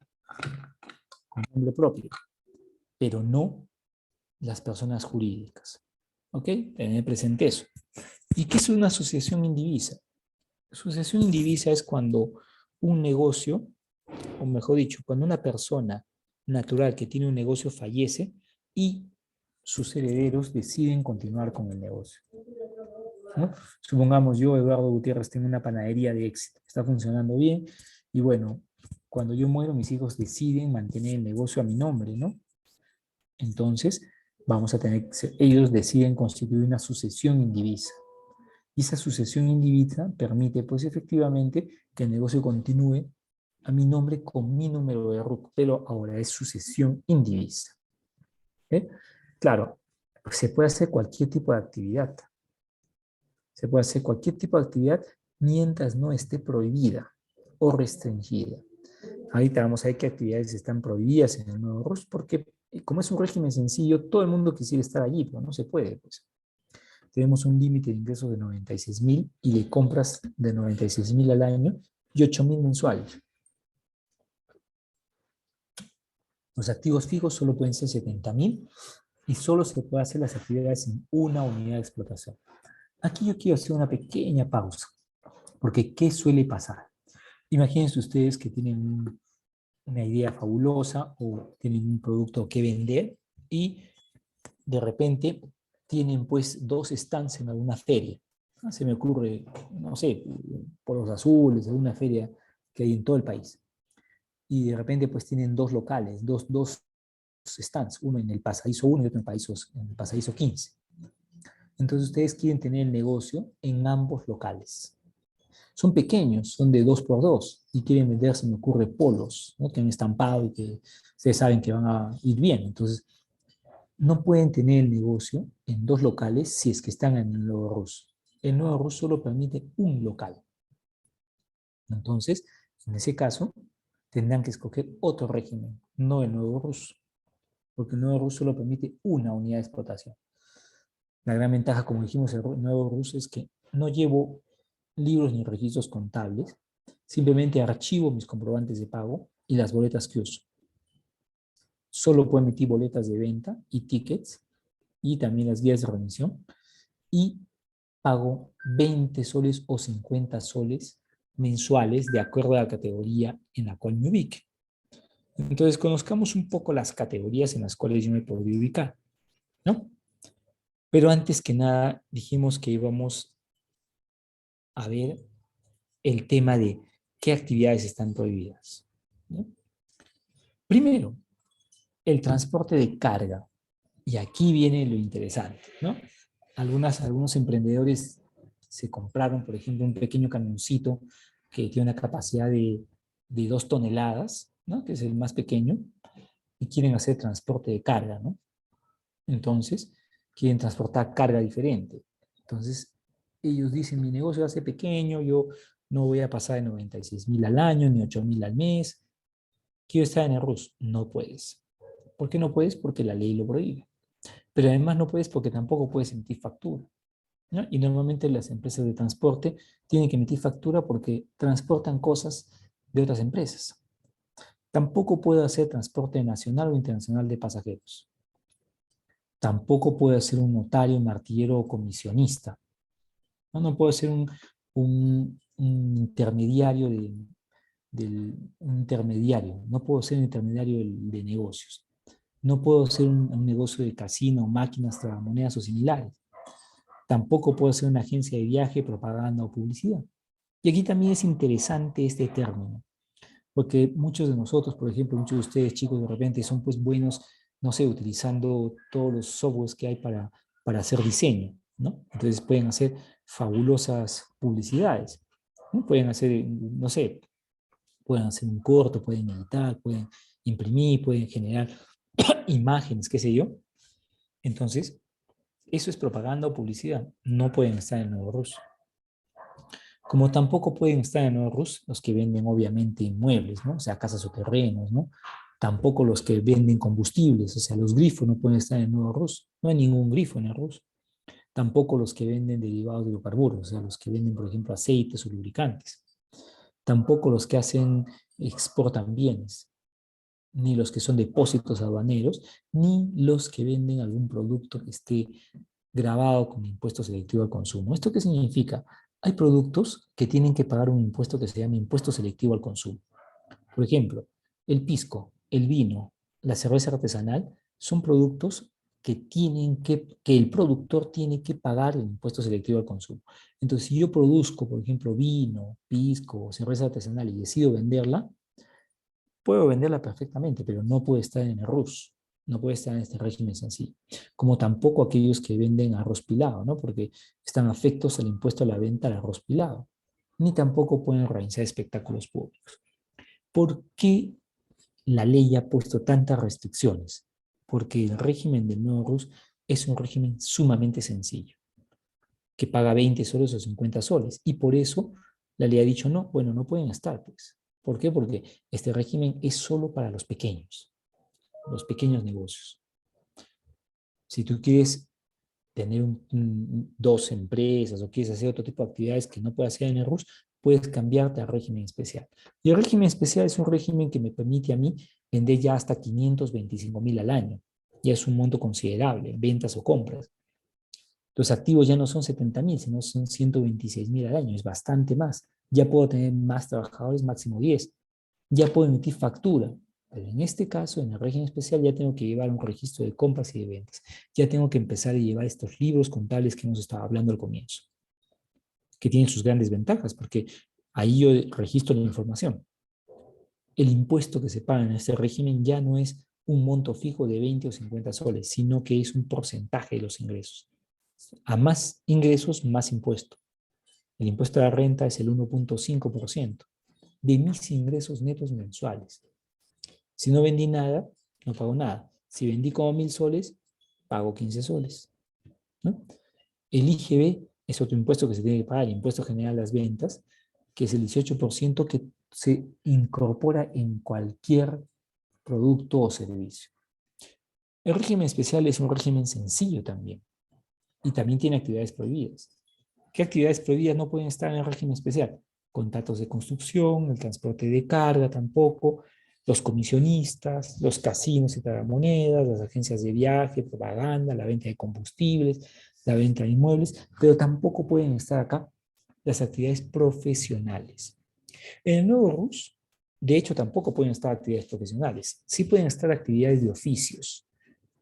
con nombre propio, pero no las personas jurídicas. ¿Ok? Tener presente eso. ¿Y qué es una asociación indivisa? Asociación indivisa es cuando un negocio, o mejor dicho, cuando una persona natural que tiene un negocio fallece y sus herederos deciden continuar con el negocio, ¿no? Supongamos yo, Eduardo Gutiérrez, tengo una panadería de éxito, está funcionando bien y bueno, cuando yo muero mis hijos deciden mantener el negocio a mi nombre, ¿no? Entonces, vamos a tener, ellos deciden constituir una sucesión indivisa. Y esa sucesión indivisa permite, pues efectivamente, que el negocio continúe a mi nombre con mi número de RUC, pero ahora es sucesión indivisa. ¿Ok? Claro, se puede hacer cualquier tipo de actividad. Se puede hacer cualquier tipo de actividad mientras no esté prohibida o restringida. Ahorita vamos a ver qué actividades están prohibidas en el nuevo RUS, porque como es un régimen sencillo, todo el mundo quisiera estar allí, pero no se puede. Pues. Tenemos un límite de ingresos de 96.000 y de compras de 96.000 al año y 8.000 mensuales. Los activos fijos solo pueden ser 70.000 y solo se puede hacer las actividades en una unidad de explotación. Aquí yo quiero hacer una pequeña pausa, porque ¿qué suele pasar? Imagínense ustedes que tienen una idea fabulosa o tienen un producto que vender y de repente tienen pues 2 stands en alguna feria. Se me ocurre, no sé, por los azules, alguna feria que hay en todo el país. Y de repente pues tienen 2 locales, dos stands, uno en el pasadizo 1 y otro en el pasadizo 15. Entonces ustedes quieren tener el negocio en ambos locales. Son pequeños, son de 2x2 y quieren vender, se me ocurre, polos, ¿no? Que han estampado y que ustedes saben que van a ir bien. Entonces, no pueden tener el negocio en 2 locales si es que están en el nuevo RUS. El nuevo RUS solo permite un local. Entonces, en ese caso, tendrán que escoger otro régimen, no el nuevo RUS, porque el nuevo RUS solo permite una unidad de explotación. La gran ventaja, como dijimos, el nuevo RUS es que no llevo libros ni registros contables, simplemente archivo mis comprobantes de pago y las boletas que uso. Solo puedo emitir boletas de venta y tickets y también las guías de remisión y pago 20 soles o 50 soles mensuales de acuerdo a la categoría en la cual me ubique. Entonces, conozcamos un poco las categorías en las cuales yo me podría ubicar, ¿no? Pero antes que nada, dijimos que íbamos a ver el tema de qué actividades están prohibidas, ¿no? Primero, el transporte de carga. Y aquí viene lo interesante, ¿no? Algunos emprendedores se compraron, por ejemplo, un pequeño camioncito que tiene una capacidad de 2 toneladas, ¿no? Que es el más pequeño, y quieren hacer transporte de carga, ¿no? Entonces, quieren transportar carga diferente. Entonces, ellos dicen, mi negocio va a ser pequeño, yo no voy a pasar de 96.000 al año, ni 8.000 al mes, quiero estar en el RUS. No puedes. ¿Por qué no puedes? Porque la ley lo prohíbe. Pero además no puedes porque tampoco puedes emitir factura, ¿no? Y normalmente las empresas de transporte tienen que emitir factura porque transportan cosas de otras empresas. Tampoco puedo hacer transporte nacional o internacional de pasajeros. Tampoco puedo ser un notario, un martillero o comisionista. No puedo ser un intermediario un intermediario. No puedo ser un intermediario de negocios. No puedo ser un negocio de casino, máquinas, tragamonedas o similares. Tampoco puedo ser una agencia de viaje, propaganda o publicidad. Y aquí también es interesante este término, porque muchos de nosotros, por ejemplo, muchos de ustedes chicos de repente son pues buenos, no sé, utilizando todos los softwares que hay para hacer diseño, ¿no? Entonces pueden hacer fabulosas publicidades, ¿no? Pueden hacer, no sé, pueden hacer un corto, pueden editar, pueden imprimir, pueden generar imágenes, qué sé yo. Entonces, eso es propaganda o publicidad. No pueden estar en el nuevo RUS. Como tampoco pueden estar en el nuevo RUS los que venden obviamente inmuebles, ¿no? O sea, casas o terrenos, ¿no? Tampoco los que venden combustibles, o sea, los grifos no pueden estar en el nuevo RUS. No hay ningún grifo en el RUS. Tampoco los que venden derivados de hidrocarburos, o sea, los que venden, por ejemplo, aceites o lubricantes. Tampoco los que exportan bienes, ni los que son depósitos aduaneros, ni los que venden algún producto que esté grabado con impuesto selectivo al consumo. ¿Esto qué significa? Hay productos que tienen que pagar un impuesto que se llama impuesto selectivo al consumo. Por ejemplo, el pisco, el vino, la cerveza artesanal son productos que el productor tiene que pagar el impuesto selectivo al consumo. Entonces, si yo produzco, por ejemplo, vino, pisco o cerveza artesanal y decido venderla, puedo venderla perfectamente, pero no puede estar en el RUS. no puede estar en este régimen sencillo. Como tampoco aquellos que venden arroz pilado, ¿no? Porque están afectos al impuesto a la venta del arroz pilado. Ni tampoco pueden organizar espectáculos públicos. ¿Por qué la ley ha puesto tantas restricciones? Porque el régimen del nuevo RUS es un régimen sumamente sencillo, que paga 20 soles o 50 soles. Y por eso la ley ha dicho, no, bueno, no pueden estar, pues. ¿Por qué? Porque este régimen es solo para los pequeños negocios. Si tú quieres tener dos empresas o quieres hacer otro tipo de actividades que no puedes hacer en el RUS, puedes cambiarte al régimen especial. Y el régimen especial es un régimen que me permite a mí vender ya hasta 525,000 al año. Ya es un monto considerable, ventas o compras. Los activos ya no son 70,000, sino son 126,000 al año. Es bastante más. Ya puedo tener más trabajadores, máximo 10. Ya puedo emitir factura. Pero en este caso, en el régimen especial, ya tengo que llevar un registro de compras y de ventas. Ya tengo que empezar a llevar estos libros contables que hemos estado hablando al comienzo, que tienen sus grandes ventajas, porque ahí yo registro la información. El impuesto que se paga en este régimen ya no es un monto fijo de 20 o 50 soles, sino que es un porcentaje de los ingresos. A más ingresos, más impuesto. El impuesto a la renta es el 1,5% de mis ingresos netos mensuales. Si no vendí nada, no pago nada. Si vendí como 1,000 soles, pago 15 soles, ¿no? El IGB es otro impuesto que se tiene que pagar, el impuesto general a las ventas, que es el 18% que se incorpora en cualquier producto o servicio. El régimen especial es un régimen sencillo también y también tiene actividades prohibidas. ¿Qué actividades prohibidas no pueden estar en el régimen especial? Contratos de construcción, el transporte de carga tampoco, los comisionistas, los casinos y tragamonedas, las agencias de viaje, propaganda, la venta de combustibles, la venta de inmuebles, pero tampoco pueden estar acá las actividades profesionales. En el nuevo RUS, de hecho, tampoco pueden estar actividades profesionales. Sí pueden estar actividades de oficios.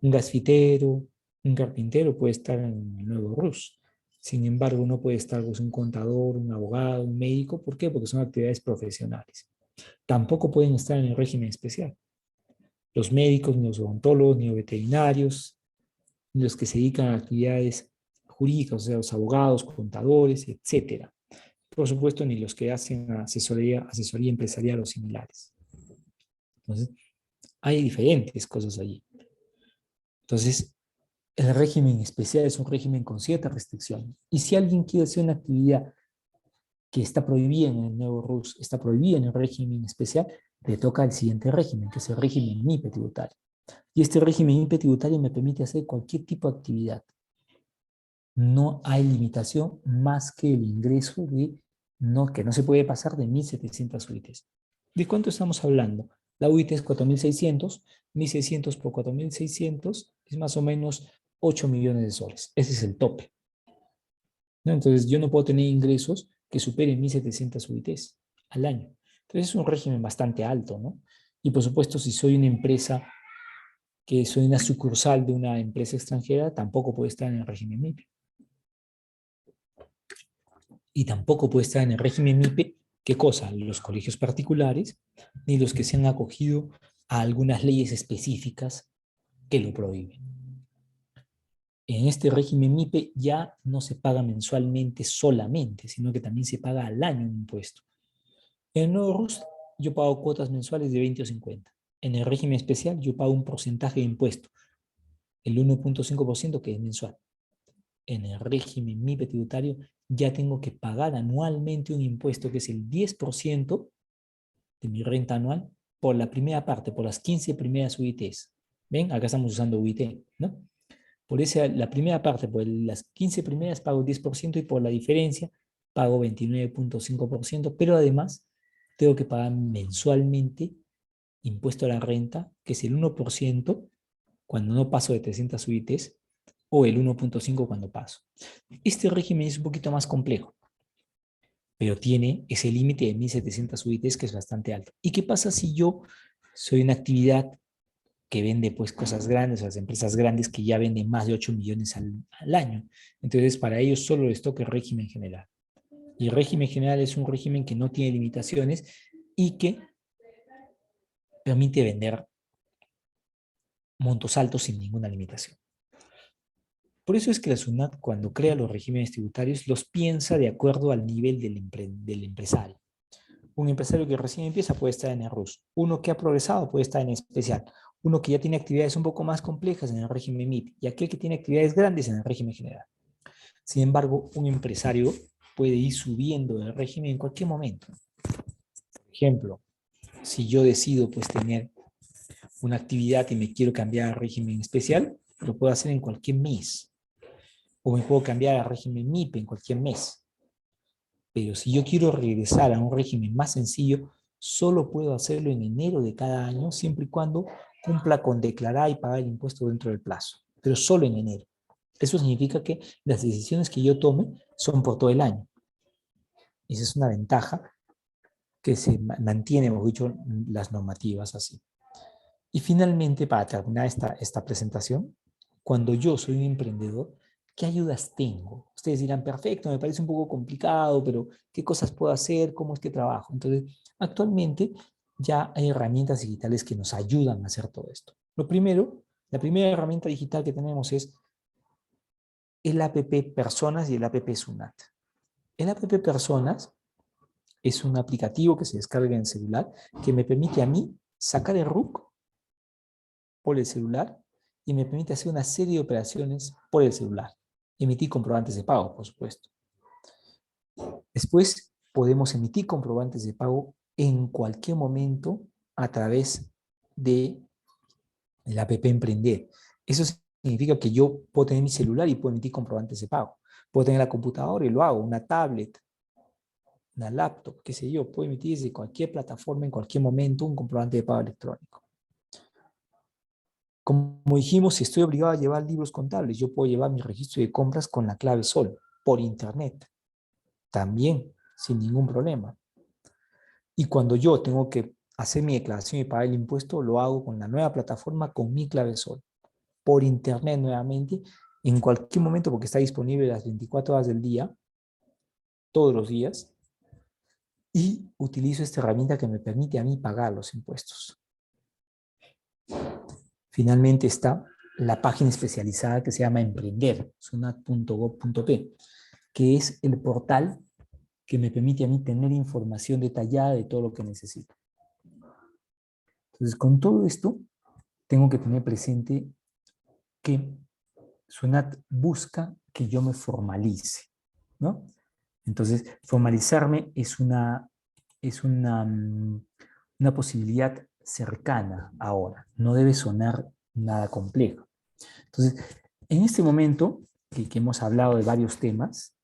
Un gasfitero, un carpintero puede estar en el nuevo RUS. Sin embargo, no puede estar pues, un contador, un abogado, un médico. ¿Por qué? Porque son actividades profesionales. Tampoco pueden estar en el régimen especial. Los médicos, ni los odontólogos, ni los veterinarios, ni los que se dedican a actividades jurídicas, o sea, los abogados, contadores, etcétera. Por supuesto, ni los que hacen asesoría empresarial o similares. Entonces, hay diferentes cosas allí. Entonces, el régimen especial es un régimen con ciertas restricciones. Y si alguien quiere hacer una actividad que está prohibida en el nuevo RUS, está prohibida en el régimen especial, le toca el siguiente régimen, que es el régimen MIPE tributario. Y este régimen MIPE tributario me permite hacer cualquier tipo de actividad. No hay limitación más que el ingreso que no se puede pasar de 1.700 UITs. ¿De cuánto estamos hablando? La UIT es 4.600, 1.600 por 4.600 es más o menos 8 millones de soles. Ese es el tope, ¿no? Entonces yo no puedo tener ingresos que superen 1.700 UITs al año. Entonces es un régimen bastante alto, ¿no? Y por supuesto, si soy una empresa, que soy una sucursal de una empresa extranjera, tampoco puede estar en el régimen MIPE. Y tampoco puede estar en el régimen MIPE, ¿qué cosa? Los colegios particulares, ni los que se han acogido a algunas leyes específicas que lo prohíben. En este régimen MIPE ya no se paga mensualmente solamente, sino que también se paga al año un impuesto. En el nuevo RUS yo pago cuotas mensuales de 20 o 50. En el régimen especial yo pago un porcentaje de impuesto, el 1,5% que es mensual. En el régimen MIPE tributario ya tengo que pagar anualmente un impuesto que es el 10% de mi renta anual por la primera parte, por las 15 primeras UITs. ¿Ven? Acá estamos usando UIT, ¿no? Por esa, la primera parte, por las 15 primeras pago 10% y por la diferencia pago 29,5%, pero además tengo que pagar mensualmente impuesto a la renta, que es el 1% cuando no paso de 300 UITs o el 1,5% cuando paso. Este régimen es un poquito más complejo, pero tiene ese límite de 1.700 UITs que es bastante alto. ¿Y qué pasa si yo soy una actividad que vende pues cosas grandes, las empresas grandes que ya venden más de 8 millones al año? Entonces para ellos solo les toca el régimen general. Y el régimen general es un régimen que no tiene limitaciones y que permite vender montos altos sin ninguna limitación. Por eso es que la SUNAT, cuando crea los regímenes tributarios, los piensa de acuerdo al nivel del empresario. Un empresario que recién empieza puede estar en el RUS. Uno que ha progresado puede estar en especial. Uno que ya tiene actividades un poco más complejas en el régimen MIP y aquel que tiene actividades grandes en el régimen general. Sin embargo, un empresario puede ir subiendo el régimen en cualquier momento. Por ejemplo, si yo decido pues tener una actividad y me quiero cambiar al régimen especial, lo puedo hacer en cualquier mes. O me puedo cambiar al régimen MIP en cualquier mes. Pero si yo quiero regresar a un régimen más sencillo, solo puedo hacerlo en enero de cada año, siempre y cuando cumpla con declarar y pagar el impuesto dentro del plazo, pero solo en enero. Eso significa que las decisiones que yo tome son por todo el año. Esa es una ventaja que se mantiene, hemos dicho, las normativas así. Y finalmente, para terminar esta presentación, cuando yo soy un emprendedor, ¿qué ayudas tengo? Ustedes dirán, perfecto, me parece un poco complicado, pero ¿qué cosas puedo hacer? ¿Cómo es que trabajo? Entonces, actualmente ya hay herramientas digitales que nos ayudan a hacer todo esto. Lo primero, la primera herramienta digital que tenemos es el app Personas y el app Sunat. El app Personas es un aplicativo que se descarga en el celular que me permite a mí sacar el RUC por el celular y me permite hacer una serie de operaciones por el celular. Emitir comprobantes de pago, por supuesto. Después podemos emitir comprobantes de pago en cualquier momento a través de la app Emprender. Eso significa que yo puedo tener mi celular y puedo emitir comprobantes de pago. Puedo tener la computadora y lo hago, una tablet, una laptop, qué sé yo. Puedo emitir desde cualquier plataforma en cualquier momento un comprobante de pago electrónico. Como dijimos, si estoy obligado a llevar libros contables, yo puedo llevar mi registro de compras con la clave SOL por internet. También, sin ningún problema. Y cuando yo tengo que hacer mi declaración y pagar el impuesto, lo hago con la nueva plataforma con mi clave SOL. Por internet nuevamente, en cualquier momento, porque está disponible las 24 horas del día, todos los días, y utilizo esta herramienta que me permite a mí pagar los impuestos. Finalmente está la página especializada que se llama Emprender, sunat.gov.p, que es el portal que me permite a mí tener información detallada de todo lo que necesito. Entonces, con todo esto, tengo que tener presente que Sunat busca que yo me formalice, ¿no? Entonces, formalizarme es una posibilidad cercana ahora. No debe sonar nada complejo. Entonces, en este momento que hemos hablado de varios temas,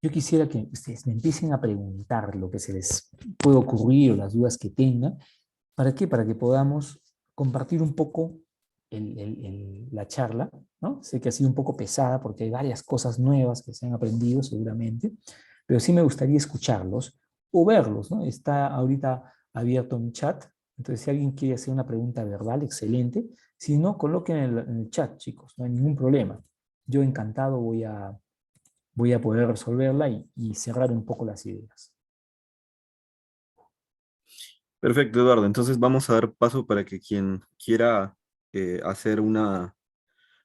yo quisiera que ustedes me empiecen a preguntar lo que se les puede ocurrir o las dudas que tengan. ¿Para qué? Para que podamos compartir un poco la charla, ¿no? Sé que ha sido un poco pesada porque hay varias cosas nuevas que se han aprendido seguramente, pero sí me gustaría escucharlos o verlos, ¿no? Está ahorita abierto mi chat, entonces si alguien quiere hacer una pregunta verbal, excelente. Si no, coloquen en el chat, chicos, no hay ningún problema. Yo encantado voy a poder resolverla y cerrar un poco las ideas. Perfecto, Eduardo. Entonces vamos a dar paso para que quien quiera hacer una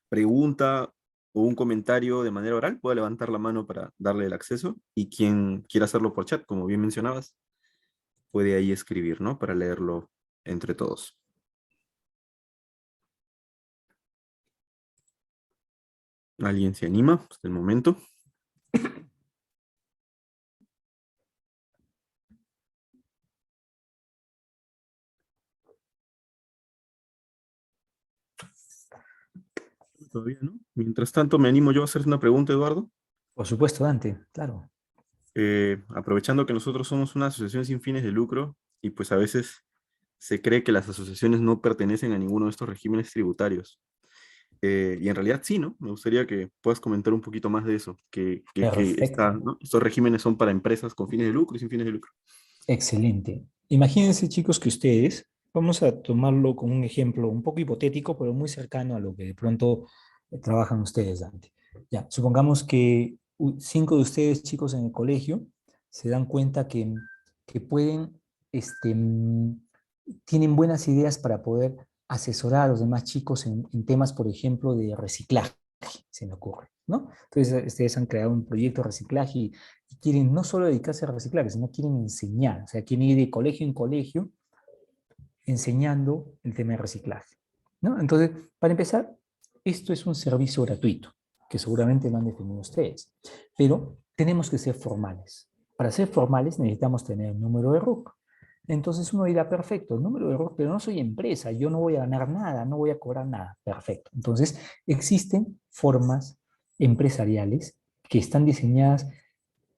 pregunta o un comentario de manera oral pueda levantar la mano para darle el acceso, y quien quiera hacerlo por chat, como bien mencionabas, puede ahí escribir, ¿no? Para leerlo entre todos. ¿Alguien se anima hasta el momento? Todavía no. Mientras tanto, me animo yo a hacer una pregunta, Eduardo. Por supuesto, Dante, claro. Aprovechando que nosotros somos una asociación sin fines de lucro y pues a veces se cree que las asociaciones no pertenecen a ninguno de estos regímenes tributarios. Y en realidad sí, ¿no? Me gustaría que puedas comentar un poquito más de eso, Perfecto. ¿no? Estos regímenes son para empresas con fines de lucro y sin fines de lucro. Excelente. Imagínense, chicos, que ustedes, vamos a tomarlo como un ejemplo un poco hipotético, pero muy cercano a lo que de pronto trabajan ustedes, Dante. Ya, supongamos que 5 de ustedes, chicos, en el colegio, se dan cuenta que pueden, tienen buenas ideas para poder asesorar a los demás chicos en temas, por ejemplo, de reciclaje, se me ocurre, ¿no? Entonces, ustedes han creado un proyecto de reciclaje y quieren no solo dedicarse a reciclaje, sino quieren enseñar, o sea, quieren ir de colegio en colegio enseñando el tema de reciclaje, ¿no? Entonces, para empezar, esto es un servicio gratuito, que seguramente lo han definido ustedes, pero tenemos que ser formales. Para ser formales necesitamos tener un número de RUC. Entonces uno dirá, perfecto, el número de RUC, pero no soy empresa, yo no voy a ganar nada, no voy a cobrar nada. Perfecto. Entonces existen formas empresariales que están diseñadas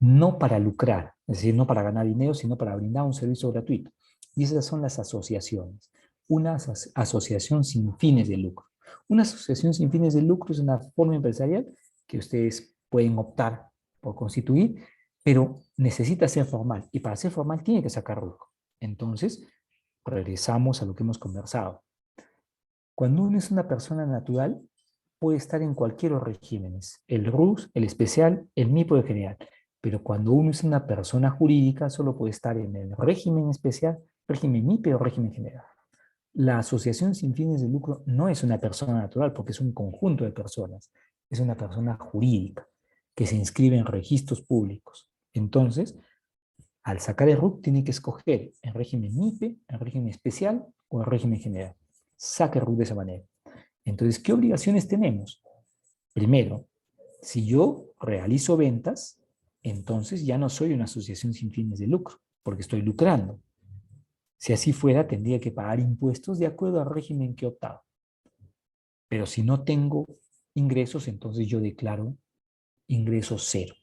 no para lucrar, es decir, no para ganar dinero, sino para brindar un servicio gratuito. Y esas son las asociaciones. Una asociación sin fines de lucro. Una asociación sin fines de lucro es una forma empresarial que ustedes pueden optar por constituir, pero necesita ser formal. Y para ser formal tiene que sacar lucro. Entonces, regresamos a lo que hemos conversado. Cuando uno es una persona natural, puede estar en cualquier regímenes, el RUS, el especial, el MIPO en general. Pero cuando uno es una persona jurídica, solo puede estar en el régimen especial, régimen MIPE o régimen general. La asociación sin fines de lucro no es una persona natural porque es un conjunto de personas, es una persona jurídica que se inscribe en registros públicos. Entonces, al sacar el RUC, tiene que escoger en régimen MIPE, en régimen especial o en régimen general. Saque el RUC de esa manera. Entonces, ¿qué obligaciones tenemos? Primero, si yo realizo ventas, entonces ya no soy una asociación sin fines de lucro, porque estoy lucrando. Si así fuera, tendría que pagar impuestos de acuerdo al régimen que he optado. Pero si no tengo ingresos, entonces yo declaro ingresos cero.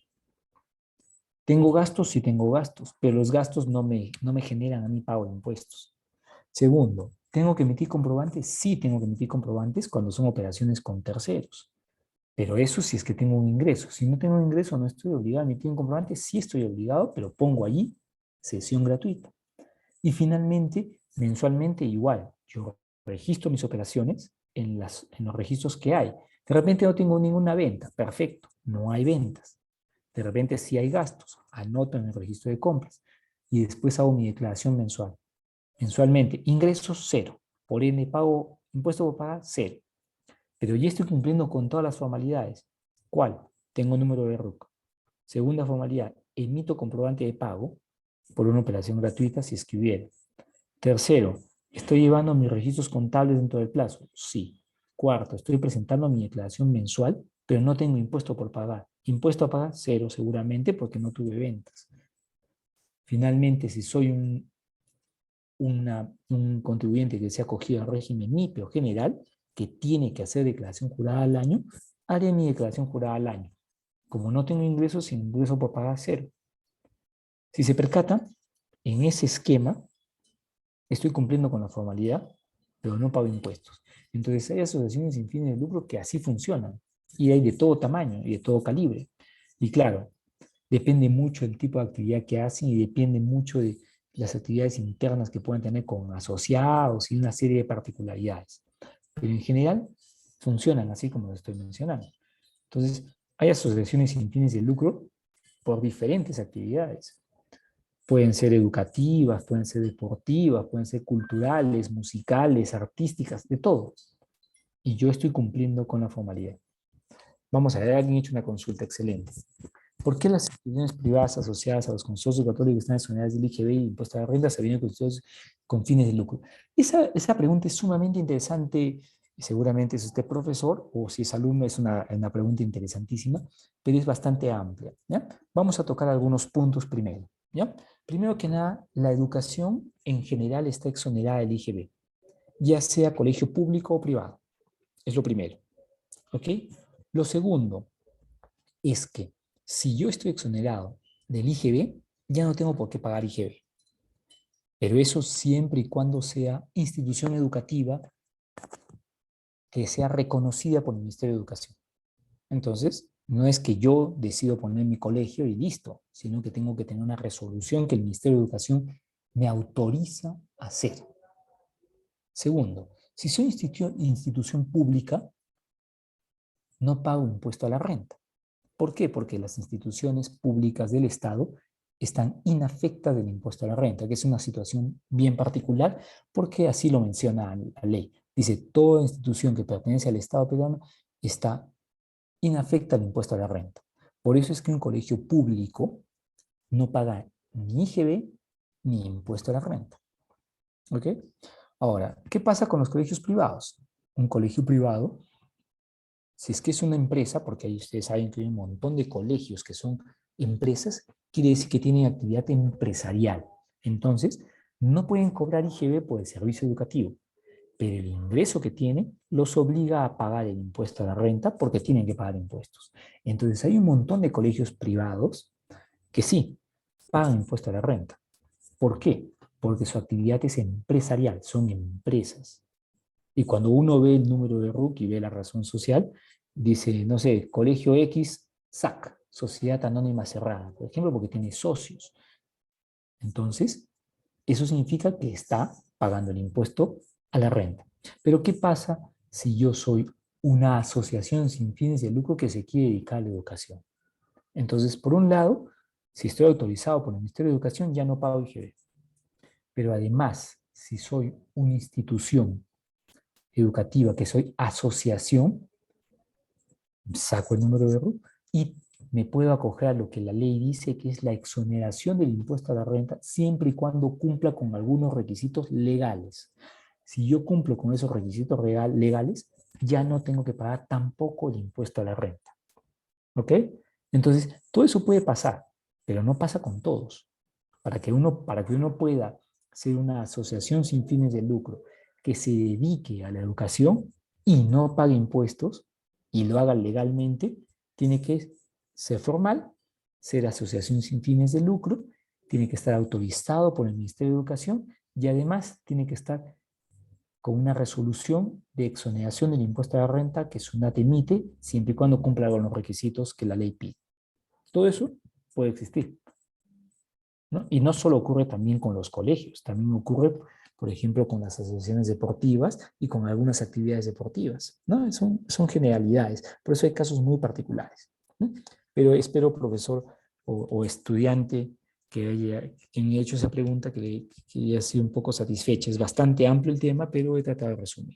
Tengo gastos, sí tengo gastos, pero los gastos no me generan a mí pago de impuestos. Segundo, ¿tengo que emitir comprobantes? Sí tengo que emitir comprobantes cuando son operaciones con terceros. Pero eso sí es que tengo un ingreso. Si no tengo un ingreso, no estoy obligado a emitir un comprobante. Sí estoy obligado, pero pongo allí sesión gratuita. Y finalmente, mensualmente igual, yo registro mis operaciones en los registros que hay. De repente no tengo ninguna venta, perfecto, no hay ventas. De repente sí hay gastos, anoto en el registro de compras y después hago mi declaración mensual. Mensualmente, ingresos cero, por ende pago impuesto por pagar cero. Pero ya estoy cumpliendo con todas las formalidades. ¿Cuál? Tengo número de RUC. Segunda formalidad, emito comprobante de pago por una operación gratuita si es que hubiera. Tercero, ¿estoy llevando mis registros contables dentro del plazo? Sí. Cuarto, estoy presentando mi declaración mensual, pero no tengo impuesto por pagar. Impuesto a pagar, cero seguramente porque no tuve ventas. Finalmente, si soy un contribuyente que se ha acogido al régimen MIPE o general, que tiene que hacer declaración jurada al año, haré mi declaración jurada al año. Como no tengo ingresos, sin ingreso por pagar, cero. Si se percata, en ese esquema estoy cumpliendo con la formalidad, pero no pago impuestos. Entonces hay asociaciones sin fines de lucro que así funcionan y hay de todo tamaño y de todo calibre. Y claro, depende mucho del tipo de actividad que hacen y depende mucho de las actividades internas que pueden tener con asociados y una serie de particularidades. Pero en general funcionan así como lo estoy mencionando. Entonces, hay asociaciones sin fines de lucro por diferentes actividades. Pueden ser educativas, pueden ser deportivas, pueden ser culturales, musicales, artísticas, de todo. Y yo estoy cumpliendo con la formalidad. Vamos a ver, alguien ha hecho una consulta excelente. ¿Por qué las instituciones privadas asociadas a los consorcios católicos están exoneradas del IGB y impuesto a la renta sabiendo que ustedes con fines de lucro? Esa pregunta es sumamente interesante y seguramente si usted es profesor o si es alumno es una pregunta interesantísima, pero es bastante amplia. ¿Ya? Vamos a tocar algunos puntos primero. ¿Ya? Primero que nada, la educación en general está exonerada del IGB, ya sea colegio público o privado. Es lo primero. ¿Ok? Lo segundo es que si yo estoy exonerado del IGB, ya no tengo por qué pagar IGB. Pero eso siempre y cuando sea institución educativa que sea reconocida por el Ministerio de Educación. Entonces, no es que yo decido poner mi colegio y listo, sino que tengo que tener una resolución que el Ministerio de Educación me autoriza a hacer. Segundo, si soy institución pública, no pago impuesto a la renta. ¿Por qué? Porque las instituciones públicas del Estado están inafectas del impuesto a la renta, que es una situación bien particular porque así lo menciona la ley. Dice, toda institución que pertenece al Estado peruano está inafecta al impuesto a la renta. Por eso es que un colegio público no paga ni IGB ni impuesto a la renta. ¿Ok? Ahora, ¿qué pasa con los colegios privados? Un colegio privado, si es que es una empresa, porque ahí ustedes saben que hay un montón de colegios que son empresas, quiere decir que tienen actividad empresarial. Entonces, no pueden cobrar IGB por el servicio educativo, pero el ingreso que tienen los obliga a pagar el impuesto a la renta porque tienen que pagar impuestos. Entonces, hay un montón de colegios privados que sí pagan impuesto a la renta. ¿Por qué? Porque su actividad es empresarial, son empresas. Y cuando uno ve el número de RUC y ve la razón social, dice, no sé, Colegio X, SAC, Sociedad Anónima Cerrada, por ejemplo, porque tiene socios. Entonces, eso significa que está pagando el impuesto a la renta. Pero ¿qué pasa si yo soy una asociación sin fines de lucro que se quiere dedicar a la educación? Entonces, por un lado, si estoy autorizado por el Ministerio de Educación, ya no pago IGB. Pero además, si soy una institución educativa, que soy asociación, saco el número de RUT y me puedo acoger a lo que la ley dice, que es la exoneración del impuesto a la renta, siempre y cuando cumpla con algunos requisitos legales. Si yo cumplo con esos requisitos legales, ya no tengo que pagar tampoco el impuesto a la renta. ¿Ok? Entonces, todo eso puede pasar, pero no pasa con todos. Para que uno pueda ser una asociación sin fines de lucro que se dedique a la educación y no pague impuestos y lo haga legalmente, tiene que ser formal, ser asociación sin fines de lucro, tiene que estar autorizado por el Ministerio de Educación y además tiene que estar con una resolución de exoneración del impuesto a la renta que SUNAT emite siempre y cuando cumpla con los requisitos que la ley pide. Todo eso puede existir, ¿no? Y no solo ocurre también con los colegios, también ocurre, por ejemplo, con las asociaciones deportivas y con algunas actividades deportivas, ¿no? Son generalidades, por eso hay casos muy particulares, ¿no? Pero espero, profesor o estudiante que me haya hecho esa pregunta, que haya sido un poco satisfecha. Es bastante amplio el tema, pero he tratado de resumir.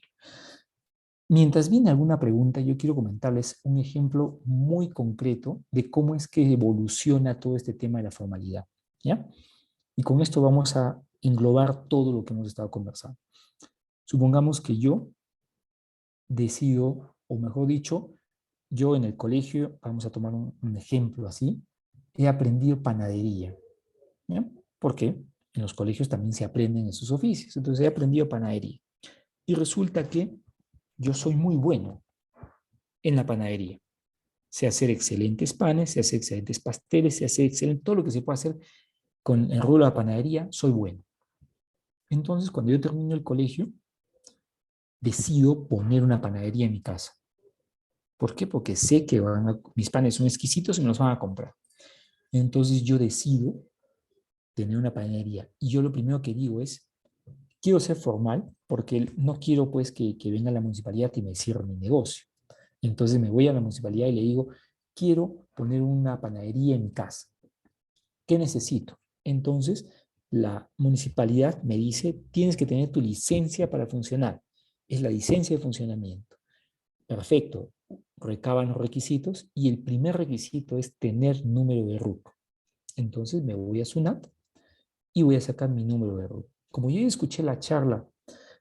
Mientras viene alguna pregunta, yo quiero comentarles un ejemplo muy concreto de cómo es que evoluciona todo este tema de la formalidad, ¿ya? Y con esto vamos a englobar todo lo que hemos estado conversando. Supongamos que yo decido, o mejor dicho, yo en el colegio, vamos a tomar un ejemplo así, he aprendido panadería, ¿ya? Porque en los colegios también se aprenden esos oficios. Entonces he aprendido panadería. Y resulta que yo soy muy bueno en la panadería. Sé hacer excelentes panes, sé hacer excelentes pasteles, sé hacer excelente, todo lo que se puede hacer con el rubro de la panadería, soy bueno. Entonces, cuando yo termino el colegio, decido poner una panadería en mi casa. ¿Por qué? Porque sé que mis panes son exquisitos y me los van a comprar. Entonces yo decido tener una panadería. Y yo lo primero que digo es, quiero ser formal porque no quiero pues que venga la municipalidad y me cierre mi negocio. Entonces me voy a la municipalidad y le digo, quiero poner una panadería en mi casa. ¿Qué necesito? Entonces la municipalidad me dice, tienes que tener tu licencia para funcionar. Es la licencia de funcionamiento. Perfecto, recaban los requisitos y el primer requisito es tener número de RUC. Entonces me voy a SUNAT y voy a sacar mi número de RUC. Como yo ya escuché la charla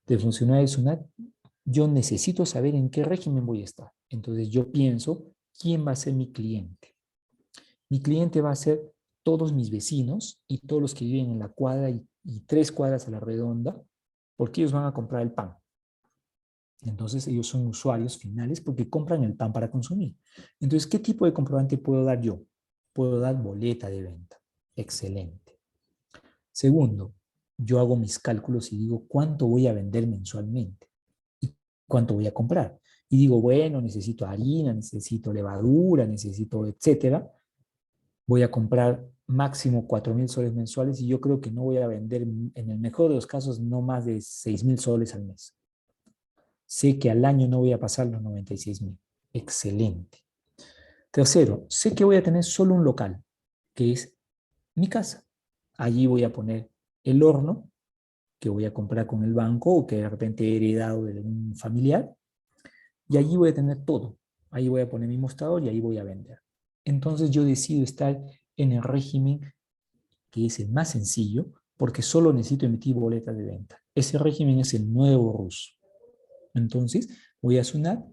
de funcionario de SUNAT, yo necesito saber en qué régimen voy a estar. Entonces yo pienso, ¿quién va a ser mi cliente? Mi cliente va a ser todos mis vecinos y todos los que viven en la cuadra y 3 cuadras a la redonda, porque ellos van a comprar el pan. Entonces ellos son usuarios finales porque compran el pan para consumir. Entonces, ¿qué tipo de comprobante puedo dar yo? Puedo dar boleta de venta. Excelente. Segundo, yo hago mis cálculos y digo cuánto voy a vender mensualmente y cuánto voy a comprar. Y digo, bueno, necesito harina, necesito levadura, necesito etcétera. Voy a comprar máximo 4.000 soles mensuales y yo creo que no voy a vender, en el mejor de los casos, no más de 6.000 soles al mes. Sé que al año no voy a pasar los 96.000. Excelente. Tercero, sé que voy a tener solo un local, que es mi casa. Allí voy a poner el horno que voy a comprar con el banco o que de repente he heredado de un familiar. Y allí voy a tener todo. Ahí voy a poner mi mostrador y ahí voy a vender. Entonces yo decido estar en el régimen que es el más sencillo, porque solo necesito emitir boletas de venta. Ese régimen es el nuevo RUS. Entonces voy a Sunat,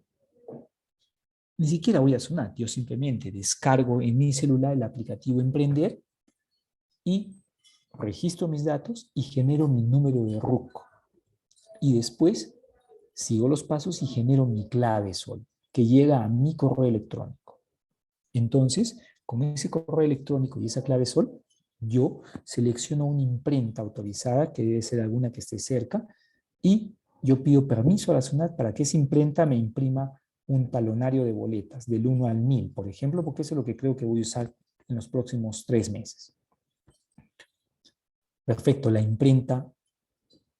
ni siquiera voy a Sunat, yo simplemente descargo en mi celular el aplicativo Emprender y registro mis datos y genero mi número de RUC. Y después sigo los pasos y genero mi clave SOL, que llega a mi correo electrónico. Entonces, con ese correo electrónico y esa clave SOL, yo selecciono una imprenta autorizada, que debe ser alguna que esté cerca, y yo pido permiso a la SUNAT para que esa imprenta me imprima un talonario de boletas del 1 al 1000, por ejemplo, porque eso es lo que creo que voy a usar en los próximos 3 meses. Perfecto, la imprenta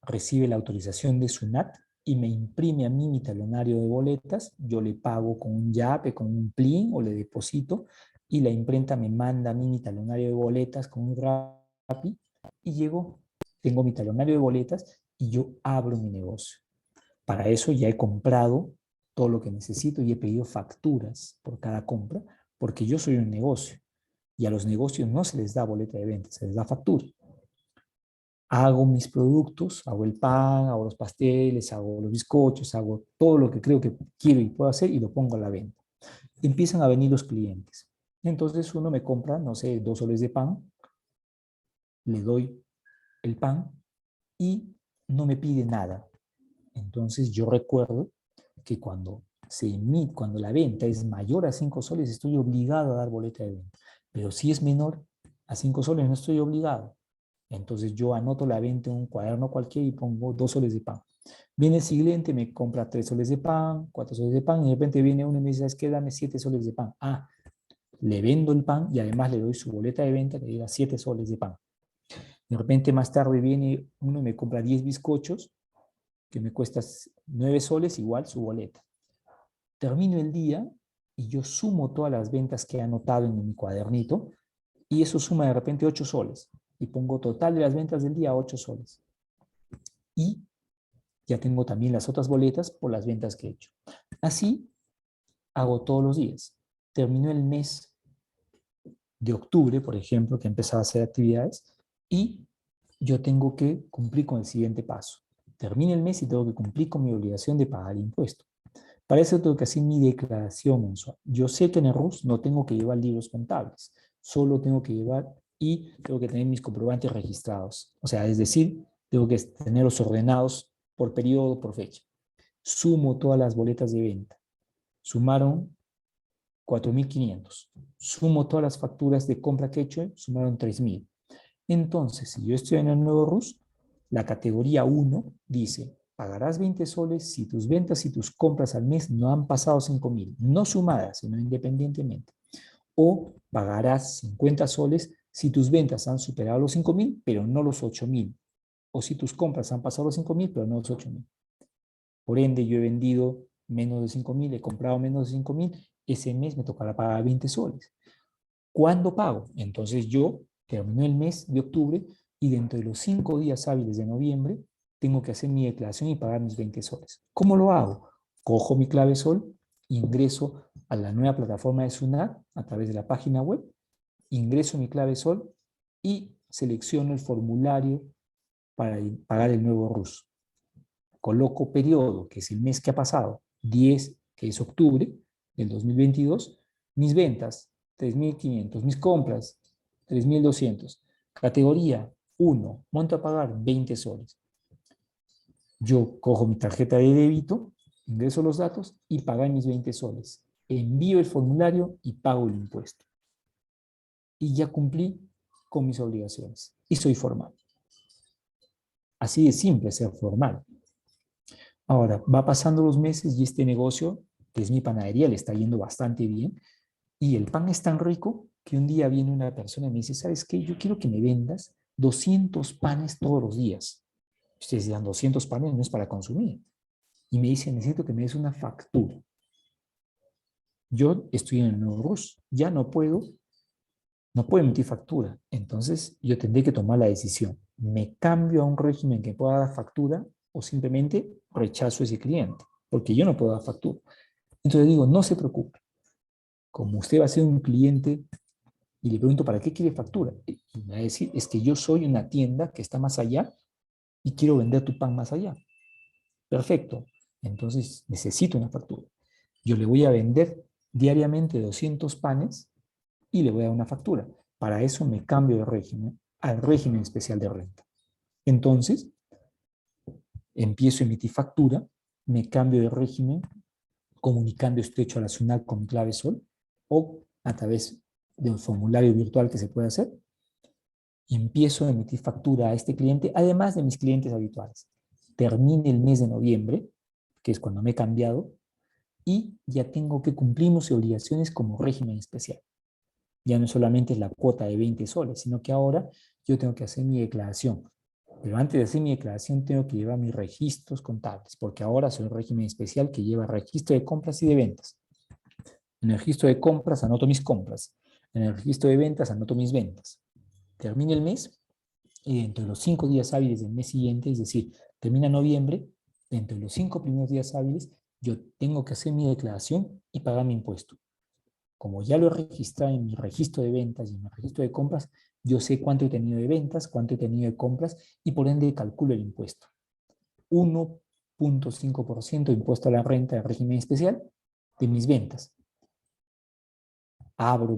recibe la autorización de SUNAT y me imprime a mí mi talonario de boletas, yo le pago con un YAPE, con un PLIN o le deposito y la imprenta me manda a mí mi talonario de boletas con un Rappi y llego, tengo mi talonario de boletas y yo abro mi negocio. Para eso ya he comprado todo lo que necesito y he pedido facturas por cada compra porque yo soy un negocio y a los negocios no se les da boleta de venta, se les da factura. Hago mis productos, hago el pan, hago los pasteles, hago los bizcochos, hago todo lo que creo que quiero y puedo hacer y lo pongo a la venta. Empiezan a venir los clientes. Entonces uno me compra, no sé, 2 soles de pan, le doy el pan y no me pide nada. Entonces yo recuerdo que cuando la venta es mayor a 5 soles, estoy obligado a dar boleta de venta. Pero si es menor a 5 soles, no estoy obligado. Entonces yo anoto la venta en un cuaderno cualquiera y pongo 2 soles de pan. Viene el siguiente, me compra 3 soles de pan, 4 soles de pan, y de repente viene uno y me dice, ¿sabes qué? Dame 7 soles de pan. Ah, le vendo el pan y además le doy su boleta de venta que diga 7 soles de pan. De repente más tarde viene uno y me compra 10 bizcochos, que me cuesta 9 soles, igual su boleta. Termino el día y yo sumo todas las ventas que he anotado en mi cuadernito y eso suma de repente 8 soles. Y pongo total de las ventas del día 8 soles. Y ya tengo también las otras boletas por las ventas que he hecho. Así hago todos los días. Termino el mes de octubre, por ejemplo, que he empezado a hacer actividades y yo tengo que cumplir con el siguiente paso. Termina el mes y tengo que cumplir con mi obligación de pagar impuesto. Para eso tengo que hacer mi declaración mensual. Yo sé que en el RUS no tengo que llevar libros contables, solo tengo que llevar y tengo que tener mis comprobantes registrados. O sea, es decir, tengo que tenerlos ordenados por periodo, por fecha. Sumo todas las boletas de venta. Sumaron 4.500. Sumo todas las facturas de compra que he hecho, sumaron 3.000. Entonces, si yo estoy en el nuevo RUS, la categoría 1 dice, pagarás 20 soles si tus ventas y tus compras al mes no han pasado 5.000, no sumadas, sino independientemente. O pagarás 50 soles si tus ventas han superado los 5.000, pero no los 8.000. O si tus compras han pasado los 5.000, pero no los 8.000. Por ende, yo he vendido menos de 5.000, he comprado menos de 5.000, ese mes me tocará pagar 20 soles. ¿Cuándo pago? Entonces yo termino el mes de octubre y dentro de los 5 días hábiles de noviembre tengo que hacer mi declaración y pagar mis 20 soles. ¿Cómo lo hago? Cojo mi clave SOL, ingreso a la nueva plataforma de SUNAT a través de la página web, ingreso mi clave SOL y selecciono el formulario para pagar el nuevo RUS. Coloco periodo, que es el mes que ha pasado, 10, que es octubre del 2022, mis ventas, 3.500, mis compras, 3.200, categoría 1, monto a pagar 20 soles. Yo cojo mi tarjeta de débito, ingreso los datos y pago mis 20 soles. Envío el formulario y pago el impuesto. Y ya cumplí con mis obligaciones y soy formal. Así de simple ser formal. Ahora, va pasando los meses y este negocio, que es mi panadería, le está yendo bastante bien. Y el pan es tan rico que un día viene una persona y me dice, ¿sabes qué? Yo quiero que me vendas 200 panes todos los días. Ustedes dirán, 200 panes no es para consumir. Y me dice, necesito que me des una factura. Yo estoy en el nuevo RUS, ya no puedo emitir factura. Entonces yo tendré que tomar la decisión. me cambio a un régimen que pueda dar factura o simplemente rechazo a ese cliente, porque yo no puedo dar factura. Entonces digo, no se preocupe, como usted va a ser un cliente y le pregunto, ¿para qué quiere factura? Y me va a decir, es que yo soy una tienda que está más allá y quiero vender tu pan más allá. Perfecto, entonces necesito una factura. Yo le voy a vender diariamente 200 panes y le voy a dar una factura. Para eso me cambio de régimen al régimen especial de renta. Entonces, empiezo a emitir factura, me cambio de régimen comunicando este hecho a la SUNAT con clave SOL o a través de un formulario virtual que se puede hacer. Y empiezo a emitir factura a este cliente, además de mis clientes habituales. Termine el mes de noviembre, que es cuando me he cambiado, y ya tengo que cumplir mis obligaciones como régimen especial. Ya no solamente es la cuota de 20 soles, sino que ahora yo tengo que hacer mi declaración. Pero antes de hacer mi declaración tengo que llevar mis registros contables, porque ahora soy un régimen especial que lleva registro de compras y de ventas. En el registro de compras anoto mis compras. En el registro de ventas anoto mis ventas. Termina el mes y dentro de los 5 días hábiles del mes siguiente, es decir, termina noviembre, dentro de los 5 primeros días hábiles, yo tengo que hacer mi declaración y pagar mi impuesto. Como ya lo he registrado en mi registro de ventas y en mi registro de compras, yo sé cuánto he tenido de ventas, cuánto he tenido de compras y por ende calculo el impuesto. 1.5% de impuesto a la renta de régimen especial de mis ventas. Abro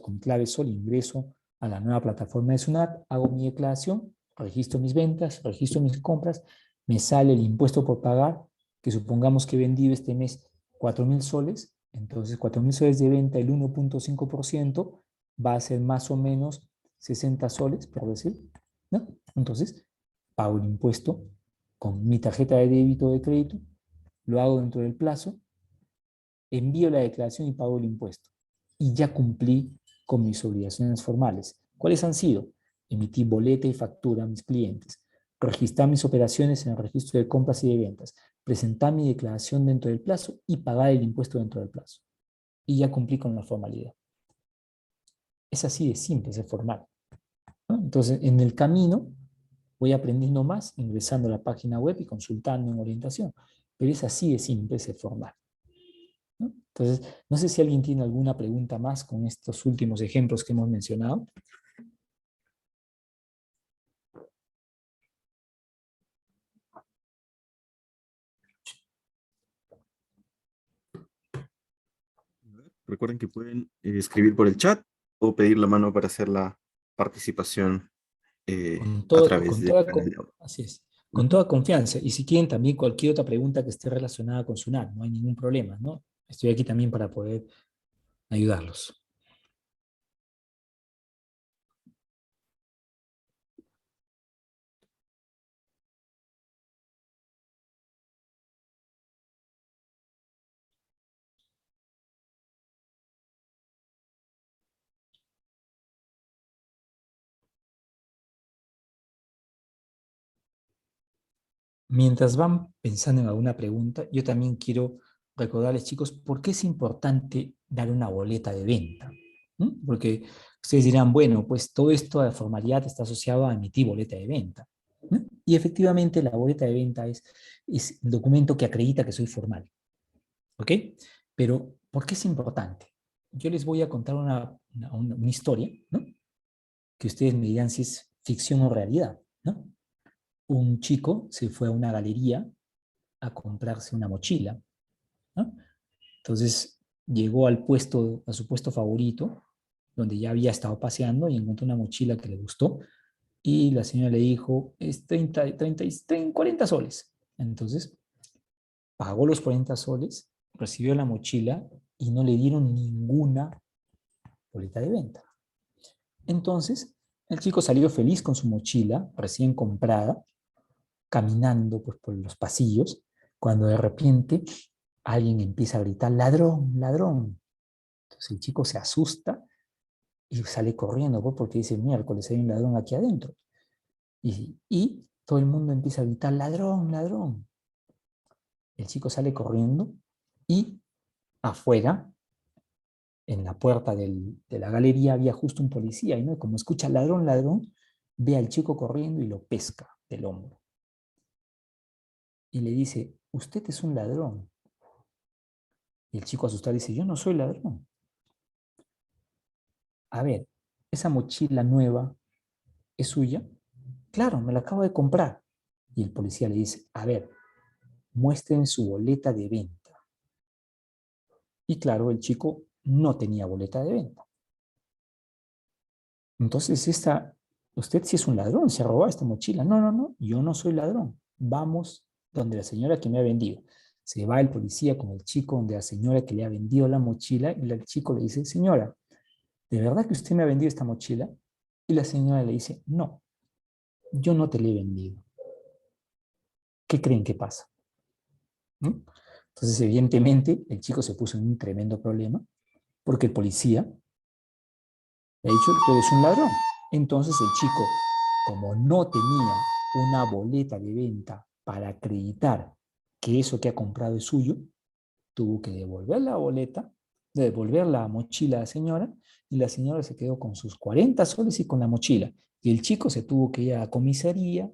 con mi clave SOL, ingreso a la nueva plataforma de SUNAT, hago mi declaración, registro mis ventas, registro mis compras, me sale el impuesto por pagar, que supongamos que he vendido este mes 4.000 soles, entonces 4.000 soles de venta, el 1.5% va a ser más o menos 60 soles, por decir, ¿no? Entonces, pago el impuesto con mi tarjeta de débito o de crédito, lo hago dentro del plazo, envío la declaración y pago el impuesto. Y ya cumplí con mis obligaciones formales. ¿Cuáles han sido? Emitir boleta y factura a mis clientes, registrar mis operaciones en el registro de compras y de ventas, presentar mi declaración dentro del plazo y pagar el impuesto dentro del plazo. Y ya cumplí con la formalidad. Es así de simple, es formal, ¿no? Entonces, en el camino voy aprendiendo más, ingresando a la página web y consultando en orientación. Pero es así de simple, es formal, ¿no? Entonces, no sé si alguien tiene alguna pregunta más con estos últimos ejemplos que hemos mencionado. Recuerden que pueden escribir por el chat o pedir la mano para hacer la participación Con a todo, través del canal de audio. así es, con Ujú. toda confianza. Y si quieren también cualquier otra pregunta que esté relacionada con SUNAT, no hay ningún problema, ¿no? Estoy aquí también para poder ayudarlos. Mientras van pensando en alguna pregunta, yo también quiero recordarles, chicos, por qué es importante dar una boleta de venta. ¿Mm? Porque ustedes dirán, bueno, pues todo esto de formalidad está asociado a emitir boleta de venta. ¿No? Y efectivamente la boleta de venta es el documento que acredita que soy formal. ¿Ok? Pero, ¿por qué es importante? Yo les voy a contar una historia, ¿no? Que ustedes me dirán si es ficción o realidad, ¿no? Un chico se fue a una galería a comprarse una mochila, ¿no? Entonces llegó al puesto, a su puesto favorito, donde ya había estado paseando y encontró una mochila que le gustó y la señora le dijo, es 40 soles. Entonces pagó los 40 soles, recibió la mochila y no le dieron ninguna boleta de venta. Entonces el chico salió feliz con su mochila recién comprada, caminando pues, por los pasillos, cuando de repente alguien empieza a gritar, ladrón, ladrón. Entonces el chico se asusta y sale corriendo, pues, porque dice, miércoles hay un ladrón aquí adentro. Y todo el mundo empieza a gritar, ladrón, ladrón. El chico sale corriendo y afuera, en la puerta de la galería, había justo un policía. Y ¿no? Como escucha ladrón, ladrón, ve al chico corriendo y lo pesca del hombro. Y le dice, usted es un ladrón. Y el chico asustado dice, yo no soy ladrón. A ver, esa mochila nueva es suya. Claro, me la acabo de comprar. Y el policía le dice, a ver, muestren su boleta de venta. Y claro, el chico no tenía boleta de venta. Entonces, usted sí es un ladrón, se ha robado esta mochila. No, no, no, yo no soy ladrón. Vamos donde la señora que me ha vendido. Se va el policía con el chico donde la señora que le ha vendido la mochila y el chico le dice, señora, ¿de verdad que usted me ha vendido esta mochila? Y la señora le dice, no, yo no te la he vendido. ¿Qué creen que pasa? ¿No? Entonces, evidentemente, el chico se puso en un tremendo problema porque el policía le ha dicho, tú eres un ladrón. Entonces el chico, como no tenía una boleta de venta para acreditar que eso que ha comprado es suyo, tuvo que devolver la boleta, devolver la mochila a la señora, y la señora se quedó con sus 40 soles y con la mochila. Y el chico se tuvo que ir a la comisaría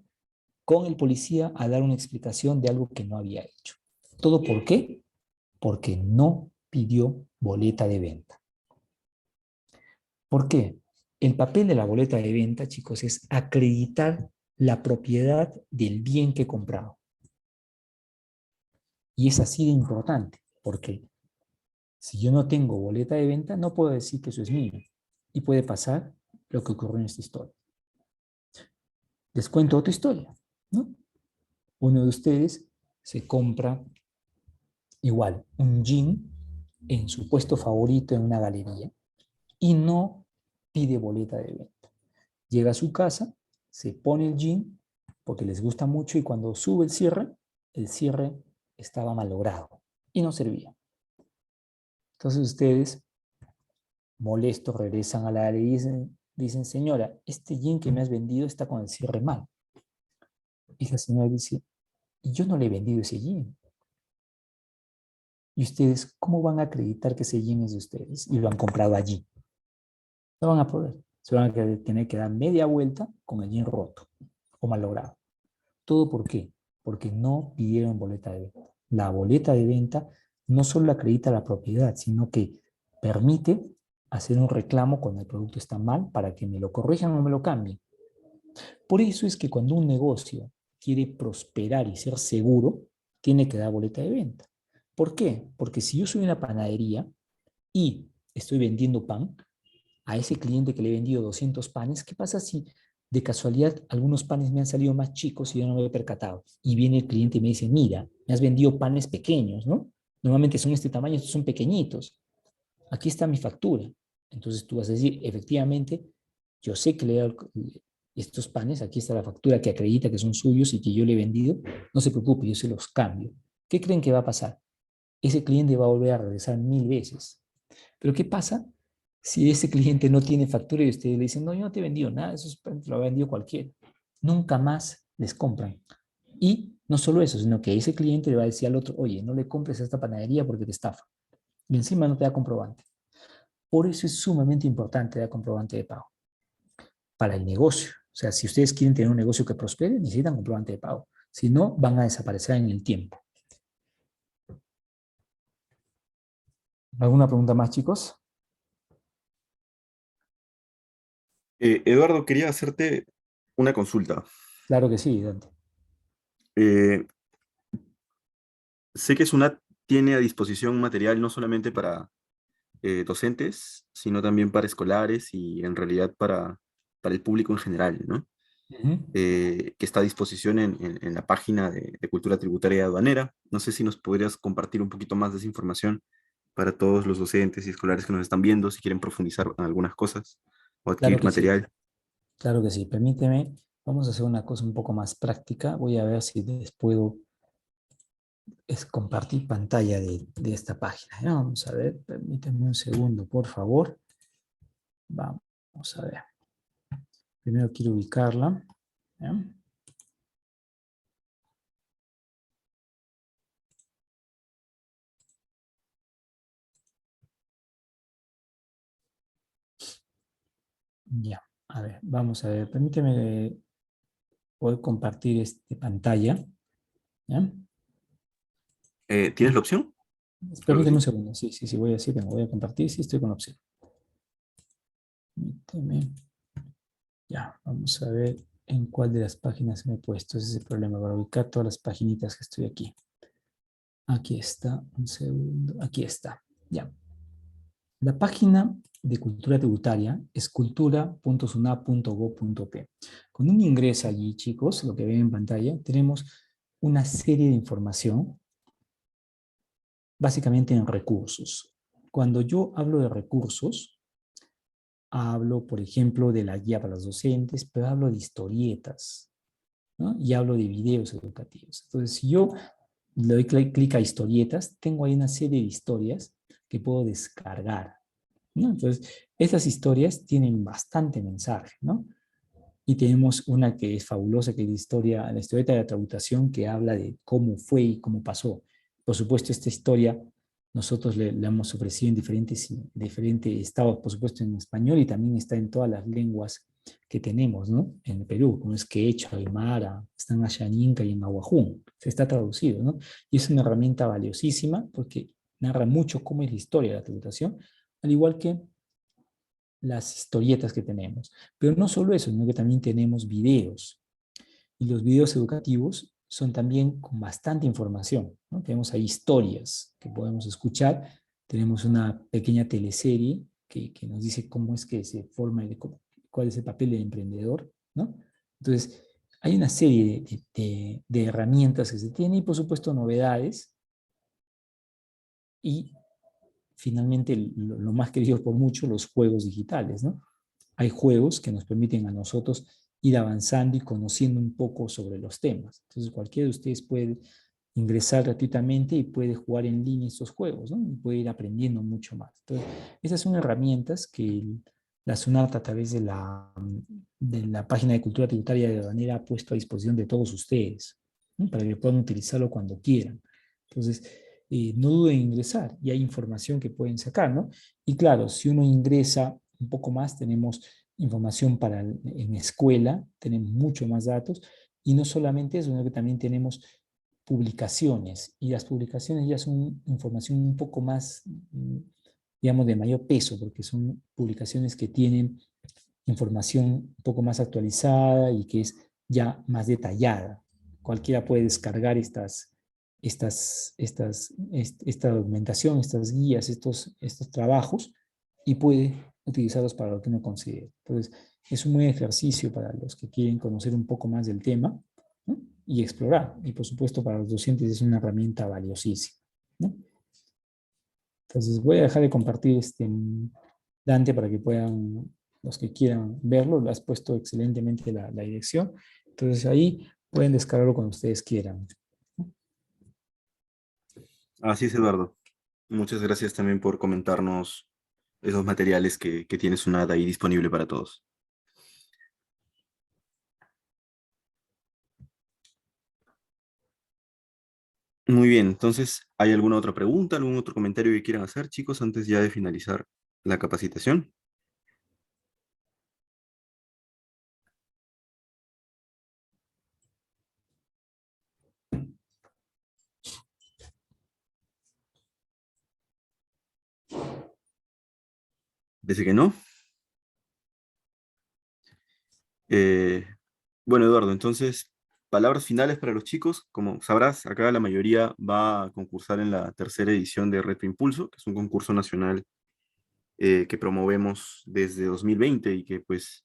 con el policía a dar una explicación de algo que no había hecho. ¿Todo por qué? Porque no pidió boleta de venta. ¿Por qué? El papel de la boleta de venta, chicos, es acreditar la propiedad del bien que he comprado. Y es así de importante, porque si yo no tengo boleta de venta, no puedo decir que eso es mío. Y puede pasar lo que ocurrió en esta historia. Les cuento otra historia, ¿no? Uno de ustedes se compra igual un jean en su puesto favorito en una galería y no pide boleta de venta. Llega a su casa, se pone el jean porque les gusta mucho y cuando sube el cierre estaba malogrado y no servía. Entonces ustedes, molestos, regresan a la área y dicen, señora, este jean que me has vendido está con el cierre mal. Y la señora dice, yo no le he vendido ese jean. Y ustedes, ¿cómo van a acreditar que ese jean es de ustedes y lo han comprado allí? No van a poder. Se van a tener que dar media vuelta con el jean roto o malogrado. ¿Todo por qué? Porque no pidieron boleta de venta. La boleta de venta no solo acredita la propiedad, sino que permite hacer un reclamo cuando el producto está mal para que me lo corrijan o me lo cambien. Por eso es que cuando un negocio quiere prosperar y ser seguro, tiene que dar boleta de venta. ¿Por qué? Porque si yo soy una panadería y estoy vendiendo pan, a ese cliente que le he vendido 200 panes, ¿qué pasa si de casualidad algunos panes me han salido más chicos y yo no me he percatado? Y viene el cliente y me dice, mira, me has vendido panes pequeños, ¿no? Normalmente son este tamaño, estos son pequeñitos. Aquí está mi factura. Entonces tú vas a decir, efectivamente, yo sé que le he dado estos panes, aquí está la factura que acredita que son suyos y que yo le he vendido. No se preocupe, yo se los cambio. ¿Qué creen que va a pasar? Ese cliente va a volver a regresar 1000 veces. Pero ¿qué pasa si ese cliente no tiene factura y ustedes le dicen, no, yo no te he vendido nada, eso lo ha vendido cualquiera? Nunca más les compran. Y no solo eso, sino que ese cliente le va a decir al otro, oye, no le compres a esta panadería porque te estafa. Y encima no te da comprobante. Por eso es sumamente importante dar comprobante de pago para el negocio. O sea, si ustedes quieren tener un negocio que prospere, necesitan comprobante de pago. Si no, van a desaparecer en el tiempo. ¿Alguna pregunta más, chicos? Eduardo, quería hacerte una consulta. Claro que sí, Dante. Eh, Sé que SUNAT tiene a disposición material no solamente para docentes, sino también para escolares y en realidad para el público en general, ¿no? Ujú. Que está a disposición en la página de Cultura Tributaria y Aduanera. No sé si nos podrías compartir un poquito más de esa información para todos los docentes y escolares que nos están viendo, si quieren profundizar en algunas cosas o Claro adquirir que sí. material. Claro que sí, permíteme, vamos a hacer una cosa un poco más práctica. Voy a ver si les puedo compartir pantalla de esta página. ¿Ya? Vamos a ver, permítanme un segundo, por favor. Vamos a ver. Primero quiero ubicarla. ¿Ya? Ya, A ver, vamos a ver, permíteme poder compartir pantalla. ¿Ya? ¿Tienes la opción? Creo que Permíteme un sí. segundo, sí, sí, sí, voy a decir, voy a compartir, sí, estoy con la opción. Permíteme. Ya, vamos a ver en cuál de las páginas me he puesto. Ese es el problema, para ubicar todas las paginitas que estoy aquí. Aquí está, un segundo, aquí está. Ya. La página de cultura tributaria es cultura.sunap.go.p. Cuando uno ingresa allí, chicos, lo que ven en pantalla, tenemos una serie de información, básicamente en recursos. Cuando yo hablo de recursos, hablo, por ejemplo, de la guía para los docentes, pero hablo de historietas, ¿no? Y hablo de videos educativos. Entonces, si yo le doy clic a historietas, tengo ahí una serie de historias que puedo descargar, ¿no? Entonces, estas historias tienen bastante mensaje, ¿no? Y tenemos una que es fabulosa, que es la historieta de la tributación, que habla de cómo fue y cómo pasó. Por supuesto, esta historia nosotros le hemos ofrecido en diferentes estados, por supuesto en español, y también está en todas las lenguas que tenemos, ¿no? En el Perú, como es quechua, aymara, está en Ashaninka y en Ahuajún. Se está traducido, ¿no? Y es una herramienta valiosísima porque narra mucho cómo es la historia de la tributación, al igual que las historietas que tenemos. Pero no solo eso, sino que también tenemos videos. Y los videos educativos son también con bastante información, ¿no? Tenemos ahí historias que podemos escuchar. Tenemos una pequeña teleserie que nos dice cómo es que se forma, cuál es el papel del emprendedor, ¿no? Entonces, hay una serie de herramientas que se tienen y, por supuesto, novedades. Y finalmente, lo más querido por muchos, los juegos digitales, ¿no? Hay juegos que nos permiten a nosotros ir avanzando y conociendo un poco sobre los temas. Entonces, cualquiera de ustedes puede ingresar gratuitamente y puede jugar en línea estos juegos, ¿no? Y puede ir aprendiendo mucho más. Entonces, esas son herramientas que la SUNAT a través de la página de Cultura Tributaria de Aduanera ha puesto a disposición de todos ustedes, ¿no? Para que puedan utilizarlo cuando quieran. Entonces, no duden en ingresar y hay información que pueden sacar, ¿no? Y claro, si uno ingresa un poco más, tenemos información en escuela, tenemos mucho más datos, y no solamente eso, sino que también tenemos publicaciones, y las publicaciones ya son información un poco más, digamos, de mayor peso, porque son publicaciones que tienen información un poco más actualizada y que es ya más detallada. Cualquiera puede descargar esta documentación, estas guías, estos trabajos, y puede utilizarlos para lo que uno considere. Entonces, es un buen ejercicio para los que quieren conocer un poco más del tema, ¿no? Y explorar. Y por supuesto, para los docentes es una herramienta valiosísima, ¿no? Entonces, voy a dejar de compartir Dante para que puedan, los que quieran verlo, lo has puesto excelentemente la dirección. Entonces, ahí pueden descargarlo cuando ustedes quieran. Así es, Eduardo. Muchas gracias también por comentarnos esos materiales que tiene Sunat ahí disponible para todos. Muy bien, entonces, ¿hay alguna otra pregunta, algún otro comentario que quieran hacer, chicos, antes ya de finalizar la capacitación? Desde que no. Eh, bueno, Eduardo, entonces, palabras finales para los chicos. Como sabrás, acá la mayoría va a concursar en la tercera edición de Reto Impulso, que es un concurso nacional que promovemos desde 2020 y que pues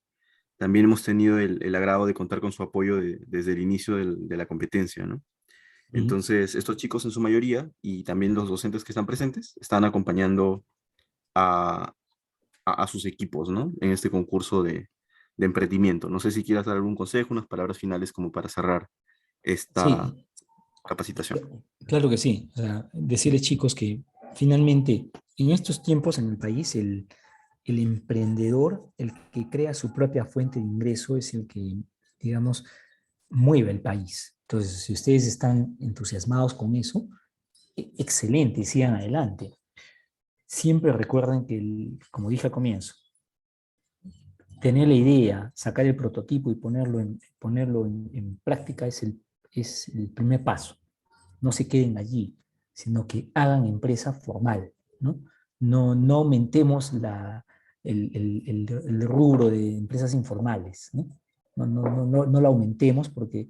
también hemos tenido el agrado de contar con su apoyo desde el inicio de la competencia, ¿no? Ujú. Entonces, estos chicos en su mayoría y también los docentes que están presentes están acompañando a, a sus equipos, ¿no? En este concurso de emprendimiento. No sé si quieras dar algún consejo, unas palabras finales como para cerrar esta Sí, capacitación. claro que sí. O sea, decirles, chicos, que finalmente en estos tiempos en el país el emprendedor, el que crea su propia fuente de ingreso, es el que, digamos, mueve el país. Entonces, si ustedes están entusiasmados con eso, excelente, sigan adelante. Siempre recuerden que, como dije al comienzo, tener la idea, sacar el prototipo y ponerlo en práctica es el primer paso. No se queden allí, sino que hagan empresa formal, ¿no? No aumentemos el rubro de empresas informales, ¿no? No lo aumentemos porque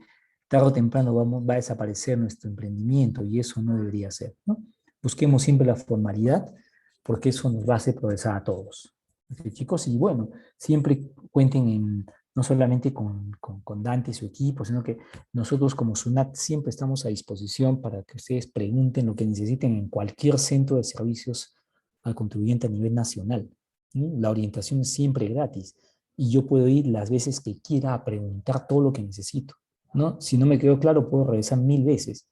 tarde o temprano va a desaparecer nuestro emprendimiento y eso no debería ser, ¿no? Busquemos siempre la formalidad porque eso nos va a hacer progresar a todos. ¿Ok, chicos? Y bueno, siempre cuenten no solamente con Dante y su equipo, sino que nosotros como SUNAT siempre estamos a disposición para que ustedes pregunten lo que necesiten en cualquier centro de servicios al contribuyente a nivel nacional, ¿no? La orientación es siempre gratis y yo puedo ir las veces que quiera a preguntar todo lo que necesito, ¿no? Si no me quedó claro, puedo regresar 1000 veces.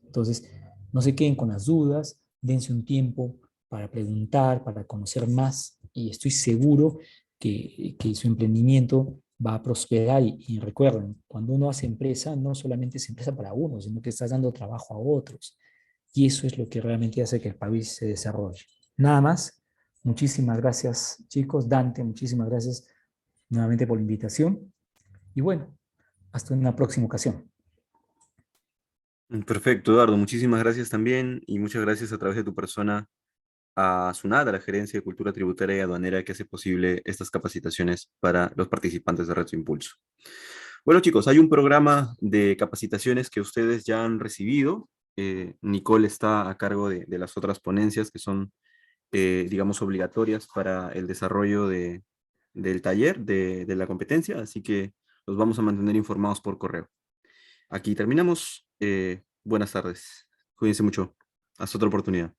Entonces, no se queden con las dudas, dense un tiempo para preguntar, para conocer más y estoy seguro que su emprendimiento va a prosperar y recuerden, cuando uno hace empresa, no solamente es empresa para uno, sino que estás dando trabajo a otros. Y eso es lo que realmente hace que el país se desarrolle. Nada más. Muchísimas gracias, chicos. Dante, muchísimas gracias nuevamente por la invitación. Y bueno, hasta una próxima ocasión. Perfecto, Eduardo. Muchísimas gracias también y muchas gracias a través de tu persona a SUNAT, a la Gerencia de Cultura Tributaria y Aduanera que hace posible estas capacitaciones para los participantes de Reto Impulso. Bueno, chicos, hay un programa de capacitaciones que ustedes ya han recibido. Nicole está a cargo de las otras ponencias que son, digamos, obligatorias para el desarrollo del taller, de la competencia, así que los vamos a mantener informados por correo. Aquí terminamos. Buenas tardes. Cuídense mucho. Hasta otra oportunidad.